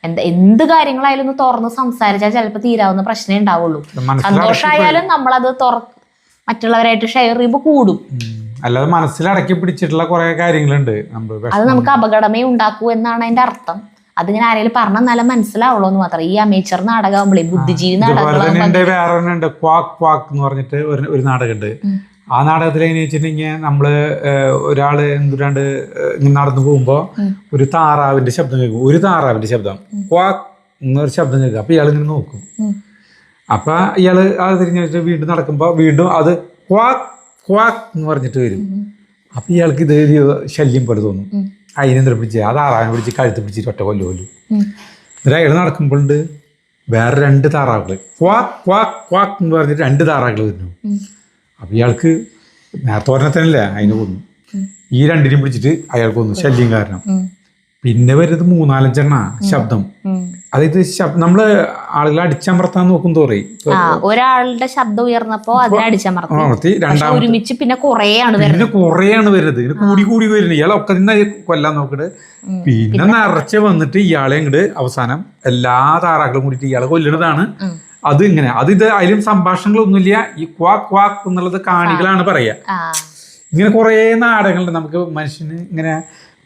എന്ത് കാര്യങ്ങളായാലും ഒന്ന് തുറന്ന് സംസാരിച്ചാൽ ചിലപ്പോൾ തീരാവുന്ന പ്രശ്നമേ ഉണ്ടാവുള്ളൂ. സന്തോഷമായാലും നമ്മളത് മറ്റുള്ളവരായിട്ട് ഷെയർ ചെയ്യുമ്പോൾ കൂടും. അല്ലാതെ മനസ്സിലടക്കി പിടിച്ചിട്ടുള്ള കുറെ കാര്യങ്ങളുണ്ട്. അത് നമുക്ക് അപകടമേ ഉണ്ടാക്കൂ എന്നാണ് അതിന്റെ അർത്ഥം. അതിങ്ങനെ ആരെങ്കിലും പറഞ്ഞാൽ നല്ല മനസ്സിലാവുള്ളൂ എന്ന് മാത്രം. ഈ അമേച്ചർ നാടകമാകുമ്പോഴേ ബുദ്ധിജീവി നാടകങ്ങളുണ്ട്. വേറെ ക്വാക്ക് എന്ന് പറഞ്ഞിട്ട് ഒരു നാടകമുണ്ട്. ആ നാടകത്തിൽ എങ്ങനെ വെച്ചിട്ടുണ്ടെങ്കിൽ നമ്മള് ഒരാള് എന്തുരാണ്ട് നടന്നു പോകുമ്പോ ഒരു താറാവിന്റെ ശബ്ദം കേൾക്കും. ഒരു താറാവിന്റെ ശബ്ദം ക്വാക്ക് എന്നൊരു ശബ്ദം കേൾക്കും. അപ്പൊ ഇയാൾ ഇങ്ങനെ നോക്കും. അപ്പൊ ഇയാള് അത് തിരിഞ്ഞു വെച്ചിട്ട് വീണ്ടും നടക്കുമ്പോ വീണ്ടും അത് ക്വാക്ക് ക്വാക്ക് എന്ന് പറഞ്ഞിട്ട് വരും. അപ്പൊ ഇയാൾക്ക് ഇത് ശല്യം പോലെ തോന്നും. അതിനെന്തിനെ പിടിച്ച് ആ താറാവിനെ പിടിച്ച് കഴുത്ത് പിടിച്ചിട്ട് ഒറ്റ കൊല്ലു. എന്നിട്ട് അയാൾ നടക്കുമ്പോഴുണ്ട് വേറെ 2 താറാവുകൾ ക്വാക്ക് ക്വാക്ക് ക്വാക്ക് എന്ന് പറഞ്ഞിട്ട് 2 താറാവുകൾ വരുന്നു. അപ്പൊ ഇയാൾക്ക് നേരത്തെ പറഞ്ഞ തന്നെയല്ലേ അതിനെ കൊന്നു. ഈ 2നെയും പിടിച്ചിട്ട് അയാൾക്ക് കൊന്നു, ശല്യം കാരണം. പിന്നെ വരുന്നത് 3-4 ശബ്ദം. അതായത് നമ്മള് ആളുകളെ അടിച്ചമർത്താൻ നോക്കും തോറി ഒരാളുടെ ശബ്ദം ഉയർന്നപ്പോ അതിനെ അടിച്ചമർത്തി ഒരുമിച്ച് പിന്നെ കുറേയാണ് വരുന്നത്. ഇത് കൂടി കൂടി വരുന്നത്. ഇയാളെ ഒക്കെ തന്നെ കൊല്ലാൻ നോക്കിട്ട് പിന്നെ നിറച്ച് വന്നിട്ട് ഇയാളെ ഇങ്ങോട്ട് അവസാനം എല്ലാ താറാക്കളും കൂടിയിട്ട് ഇയാളെ കൊല്ലുന്നതാണ്. അത് ഇങ്ങനെ ഇത് അതിലും സംഭാഷണങ്ങളൊന്നുമില്ല. ഈ ക്വാക്ക് ക്വാക്ക് എന്നുള്ളത് കാണികളാണ് പറയാ. ഇങ്ങനെ കുറെ നാടകങ്ങളുണ്ട് നമുക്ക് മനുഷ്യന് ഇങ്ങനെ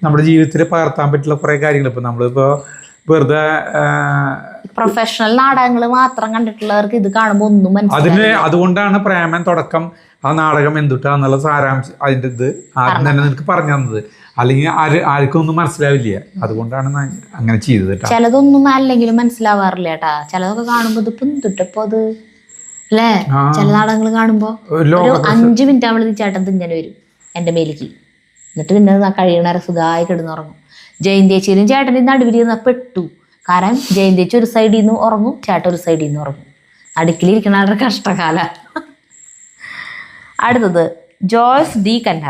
നമ്മുടെ ജീവിതത്തിൽ പകർത്താൻ പറ്റുള്ള കുറെ കാര്യങ്ങൾ. ഇപ്പൊ നമ്മളിപ്പോ വെറുതെ പ്രൊഫഷണൽ നാടകങ്ങൾ മാത്രം കണ്ടിട്ടുള്ളവർക്ക് ഇത് കാണുമ്പോൾ ഒന്നും മനസ്സിലാവില്ല. അതുകൊണ്ടാണ് പ്രേമൻ തുടക്കം ആ നാടകം എന്തുട്ടാന്നുള്ള സാരാംശം അതിൻ്റെ ഇത് ആദ്യം തന്നെ നിനക്ക് പറഞ്ഞു തന്നത്. അല്ലെങ്കിൽ ആർക്കും ഒന്നും മനസ്സിലാവില്ല. അതുകൊണ്ടാണ് അങ്ങനെ ചെയ്തത്. ചിലതൊന്നും അല്ലെങ്കിലും മനസ്സിലാവാറില്ല കേട്ടാ. ചിലതൊക്കെ കാണുമ്പോ ഇത് എന്തുട്ടപ്പോ അത് അല്ലേ. ചില നാടകങ്ങൾ കാണുമ്പോ 5 മിനിറ്റ് ആവുമ്പോൾ ചേട്ടൻ തിങ്ങനെ വരും എന്റെ മേലേക്ക്. എന്നിട്ട് പിന്നെ കഴിയണവരെ സുഖമായി കിടന്നുറങ്ങും. ജയന്തേച്ചിയിലും ചേട്ടൻ്റെ നടുവിൽ പെട്ടു. കാരണം ജയന്തേച്ചി ഒരു സൈഡിൽ നിന്ന് ഉറങ്ങും, ചേട്ടൻ ഒരു സൈഡിൽ നിന്ന് ഉറങ്ങും. നടുക്കിലിരിക്കണ കഷ്ടകാല. അടുത്തത് Joyce D'Cunha.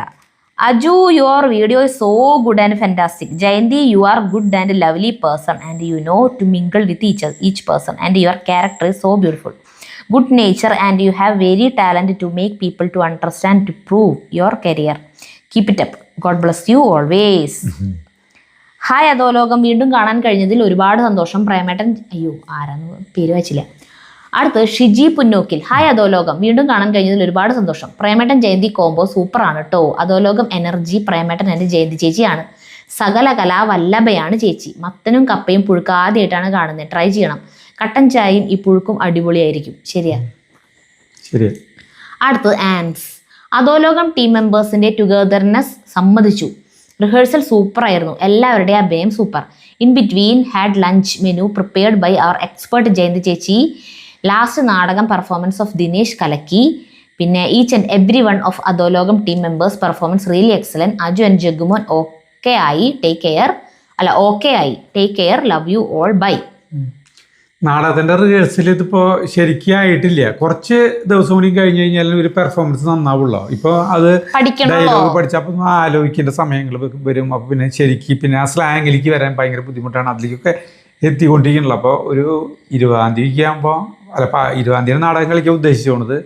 Aju, your video is so good and fantastic. Jayanti, you are good and lovely person and you know to mingle with each person and your character is so beautiful. Good nature and you have very talent to make people to understand to prove your career. Keep it up. God bless you always. Hi Adholokam, വീണ്ടും കാണാൻ കഴിഞ്ഞതിൽ ഒരുപാട് സന്തോഷം. പ്രേമേട്ടൻ ആരാന്ന് പേര് വെച്ചില്ല. അടുത്ത് Shiji പുന്നോക്കിൽ. Hi Adholokam, വീണ്ടും കാണാൻ കഴിഞ്ഞതിൽ ഒരുപാട് സന്തോഷം. പ്രേമേട്ടൻ ജയന്തി കോംബോ സൂപ്പറാണ് കേട്ടോ. അധോലോകം എനർജി. പ്രേമേട്ടൻ എൻ്റെ ജയന്തി ചേച്ചിയാണ്. സകല കലാ വല്ലഭയാണ് ചേച്ചി. മത്തനും കപ്പയും പുഴുക്ക് ആദ്യമായിട്ടാണ് കാണുന്നത്. ട്രൈ ചെയ്യണം. കട്ടൻ ചായയും ഈ പുഴുക്കും അടിപൊളിയായിരിക്കും. ശരിയാ. അടുത്ത് ആൻസ്. അധോലോകം ടീം മെമ്പേഴ്സിന്റെ ടുഗദർനെസ് സമ്മതിച്ചു. റിഹേഴ്സൽ സൂപ്പർ ആയിരുന്നു. എല്ലാവരുടെയും അഭിനയം super. In between had lunch menu prepared by our expert Jayanthi ചേച്ചി. ലാസ്റ്റ് നാടകം പെർഫോമൻസ് ഓഫ് ദിനേശ് കലക്കി. പിന്നെ each and every one of Adholokam team members performance really excellent. Aju and ജഗുമോൻ ഓക്കെ ആയി. Take care. Love you all. Bye. നാടകത്തിന്റെ rehearsal ഇതിപ്പോ ശരിക്കും ആയിട്ടില്ല. കുറച്ച് ദിവസം കൂടി കഴിഞ്ഞ് കഴിഞ്ഞാൽ ഒരു പെർഫോമൻസ് നന്നാവുള്ളൂ. ഇപ്പൊ അത് ഡയലോഗ് പഠിച്ചപ്പോ ആലോചിക്കേണ്ട സമയങ്ങൾ വരും. അപ്പൊ പിന്നെ ശരിക്കും പിന്നെ ആ സ്ലാങ്ങിലേക്ക് വരാൻ ഭയങ്കര ബുദ്ധിമുട്ടാണ്. അതിലേക്കൊക്കെ എത്തിക്കൊണ്ടിരിക്കണല്ലോ. അപ്പോൾ ഒരു 20-ാം തീയതിക്ക് ആകുമ്പോൾ 20-ാം തീയതി നാടകം കളിക്കാൻ ഉദ്ദേശിച്ചോണത്.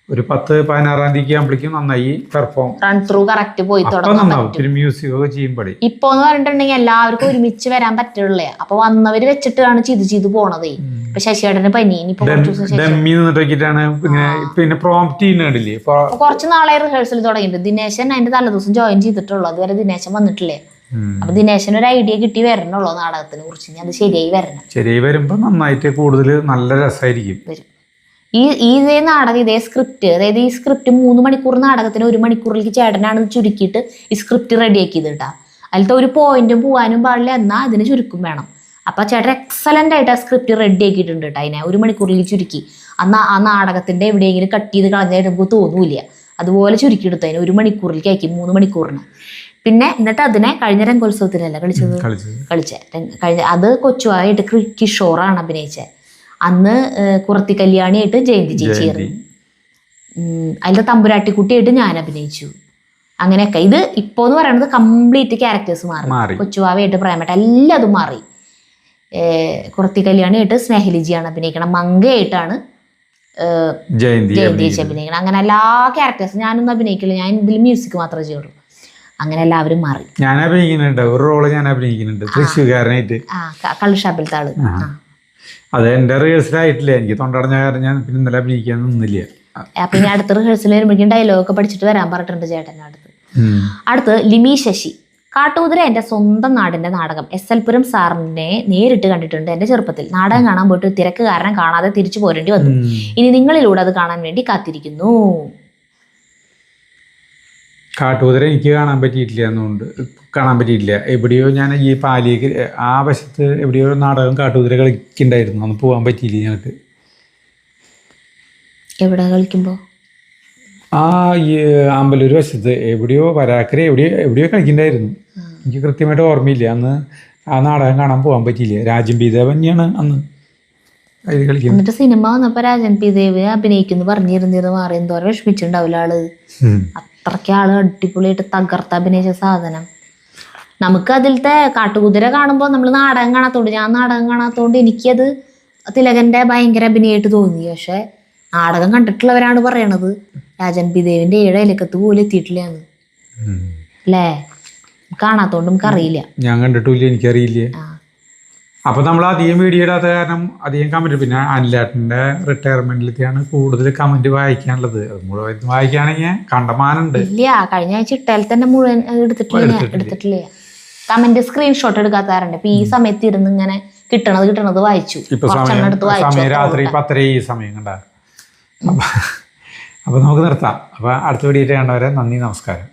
ഒരു 10-16-ാം തീയതിക്ക് ആകുമ്പോഴേക്കും നന്നായി പെർഫോം റൺ ത്രൂ കറക്റ്റ് പോയി നന്നാവും. പിന്നെ മ്യൂസിക് ഒക്കെ ചെയ്യുമ്പോഴേ ഇപ്പൊ എന്ന് പറഞ്ഞിട്ടുണ്ടെങ്കിൽ എല്ലാവർക്കും ഒരുമിച്ച് വരാൻ പറ്റുള്ളേ. അപ്പൊ വന്നവര് വെച്ചിട്ടാണ് ചെയ്ത് പോണതേ. ഇപ്പൊ ശശിയേട്ടന് പനി. ഡമ്മി നിന്നിട്ടാണ് പിന്നെ പ്രോംപ്റ്റ് ചെയ്യുന്നില്ലേ. കുറച്ച് നാളെ റിഹേഴ്സൽ തുടങ്ങിയിട്ടുണ്ട്. ദിനേശൻ അതിന്റെ തലേദിവസം ജോയിൻ ചെയ്തിട്ടുള്ളൂ. അതുവരെ ദിനേശൻ വന്നിട്ടില്ലേ. അപ്പൊ ദിനേശന് ഒരു ഐഡിയ കിട്ടി വരണുള്ളൂ നാടകത്തിനെ കുറിച്ച്. അത് ശരിയായി വരുമ്പോ നന്നായിട്ട് കൂടുതൽ നല്ല രസമായിരിക്കും. ഇതേ നാടകം ഇതേ സ്ക്രിപ്റ്റ്, അതായത് ഈ സ്ക്രിപ്റ്റ് 3 മണിക്കൂർ നാടകത്തിന് 1 മണിക്കൂറിലേക്ക് ചേട്ടനാണ് ചുരുക്കിയിട്ട് ഈ സ്ക്രിപ്റ്റ് റെഡിയാക്കിയത് കേട്ടാ. അതിലത്തെ ഒരു പോയിന്റും പോകാനും പാടില്ല, എന്നാൽ അതിന് ചുരുക്കും വേണം. അപ്പൊ ചേട്ടൻ എക്സലന്റ് ആയിട്ട് ആ സ്ക്രിപ്റ്റ് റെഡി ആക്കിയിട്ടുണ്ട് കേട്ടോ. അതിനെ 1 മണിക്കൂറിലേക്ക് ചുരുക്കി. അന്ന് ആ നാടകത്തിന്റെ എവിടെയെങ്കിലും കട്ട് ചെയ്ത് കളഞ്ഞായിട്ട് നമുക്ക് തോന്നൂല. അതുപോലെ ചുരുക്കിയെടുത്തു. അതിനെ 1 മണിക്കൂറിലേക്ക് ആക്കി, 3 മണിക്കൂറിന്. പിന്നെ എന്നിട്ട് അതിനെ കഴിഞ്ഞ രംഗോത്സവത്തിലല്ല കഴിഞ്ഞ അത് കൊച്ചുവായിട്ട് കിഷോറാണ് അഭിനയിച്ചത്. അന്ന് കുറത്തി കല്യാണിയായിട്ട് ജയന്തി ചേച്ചിയായിരുന്നു. അതിലത്തെ തമ്പുരാട്ടിക്കുട്ടിയായിട്ട് ഞാൻ അഭിനയിച്ചു. അങ്ങനെയൊക്കെ. ഇത് ഇപ്പോ എന്ന് പറയുന്നത് കംപ്ലീറ്റ് ക്യാരക്ടേഴ്സ് മാറി. കൊച്ചുവാവയായിട്ട് പ്രേമേട്ട എല്ലാതും മാറി. കുറത്തി കല്യാണിയായിട്ട് സ്നേഹലിജിയാണ് അഭിനയിക്കണം. മങ്കയായിട്ടാണ് ജയന്തി ചേച്ചി അഭിനയിക്കണം. അങ്ങനെ എല്ലാ ക്യാരക്ടേഴ്സും ഞാനൊന്നും അഭിനയിക്കില്ല. ഞാൻ ഇതിൽ മ്യൂസിക് മാത്രമേ ചെയ്യുള്ളൂ. അങ്ങനെ എല്ലാവരും മാറി. ഞാൻ അഭിനയിക്കുന്നുണ്ട്. ഒരു റോള് ഞാൻ അഭിനയിക്കുന്നുണ്ട് തൃശ്ശൂർക്കാരനായിട്ട്. കള്ളുഷാപ്പിലത്തെ ആള്. അത് എന്റെ റിഹേഴ്സൽ ആയിട്ടില്ല. എനിക്ക് തൊണ്ടടഞ്ഞ കാരണം ഞാൻ പിന്നെ ഇന്നലെ അഭിനയിക്കാൻ നിന്നില്ല. അപ്പൊ ഞാൻ അടുത്ത റിഹേഴ്സൽ വരുമ്പോഴേക്കും ഡയലോഗൊക്കെ പഠിച്ചിട്ട് വരാൻ പറഞ്ഞിട്ടുണ്ട് ചേട്ടൻ്റെ അടുത്ത്. അടുത്ത് ലിമി ശശി. കാട്ടുകുതിര എൻ്റെ സ്വന്തം നാടിന്റെ നാടകം. SL പുരം സാറിനെ നേരിട്ട് കണ്ടിട്ടുണ്ട് എൻ്റെ ചെറുപ്പത്തിൽ. നാടകം കാണാൻ പോയിട്ട് തിരക്ക് കാരണം കാണാതെ തിരിച്ചു പോരേണ്ടി വന്നു. ഇനി നിങ്ങളിലൂടെ അത് കാണാൻ വേണ്ടി കാത്തിരിക്കുന്നു. കാട്ടുകുതിര എനിക്ക് കാണാൻ പറ്റിയിട്ടില്ല. എവിടെയോ ഞാൻ ഈ പാലിയേക്ക് ആ വശത്ത് എവിടെയോ നാടകം കാട്ടുകുതിര കളിക്കുന്നുണ്ടായിരുന്നു. അന്ന് പോകാൻ പറ്റിയില്ല ഞങ്ങൾക്ക്. എവിടെ കളിക്കുമ്പോ? ആ ഈ അമ്പലൂർ വശത്ത് എവിടെയോ വരാക്കര എവിടെയോ കളിക്കുന്നുണ്ടായിരുന്നു. എനിക്ക് കൃത്യമായിട്ട് ഓർമ്മയില്ല. അന്ന് ആ നാടകം കാണാൻ പോകാൻ പറ്റിയില്ല. രാജൻ പി ദേവ് തന്നെയാണ് അന്ന് അത് കളിക്കുന്നത്. എന്നിട്ട് സിനിമ വന്നപ്പോ രാജൻ പി ദേവ് അഭിനയിക്കുന്നു പറഞ്ഞിരുന്നിരുന്നു. മാറി എന്തോരം വിഷമിച്ചിട്ടുണ്ടാവില്ല ആള്. അത്രയ്ക്ക് ആള് അടിപൊളിയായിട്ട് തകർത്ത് അഭിനയിച്ച സാധനം. നമുക്ക് അതിലത്തെ കാട്ടുകുതിര കാണുമ്പോൾ നമ്മൾ നാടകം കാണാത്തോണ്ട്, ഞാൻ നാടകം കാണാത്തോണ്ട് എനിക്കത് തിലകന്റെ ഭയങ്കര അഭിനയമായിട്ട് തോന്നി. പക്ഷെ നാടകം കണ്ടിട്ടുള്ളവരാണ് പറയണത് രാജൻ പി ദേവിന്റെ 7 അയലക്കത്ത് പോലും എത്തിയിട്ടില്ലാന്ന്. അല്ലേ? കാണാത്തോണ്ട് നമുക്ക് അറിയില്ല. ഞാൻ കണ്ടിട്ടില്ല, എനിക്കറിയില്ല. അപ്പൊ നമ്മൾ അധികം വീഡിയോ ഇടാത്ത കാരണം അധികം കമന്റ്. പിന്നെ അനിലേട്ടന്റെ റിട്ടയർമെന്റിലേക്കാണ് കൂടുതൽ കമന്റ് വായിക്കാനുള്ളത്. അത് മുഴുവൻ വായിക്കുകയാണെങ്കിൽ കണ്ടമാനുണ്ട്. ഇല്ല, കഴിഞ്ഞ ആഴ്ച ഇട്ടാൽ തന്നെ മുഴുവൻ എടുത്തിട്ടില്ല. കമന്റ് സ്ക്രീൻഷോട്ട് എടുക്കാത്താറുണ്ട്. ഇപ്പൊ ഈ സമയത്ത് ഇരുന്ന് ഇങ്ങനെ കിട്ടണത് വായിച്ചു. സമയം രാത്രി 10 ഈ സമയം കണ്ട. അപ്പൊ നമുക്ക് നിർത്താം. അപ്പൊ അടുത്ത വീഡിയോ കണ്ടവരെ നന്ദി, നമസ്കാരം.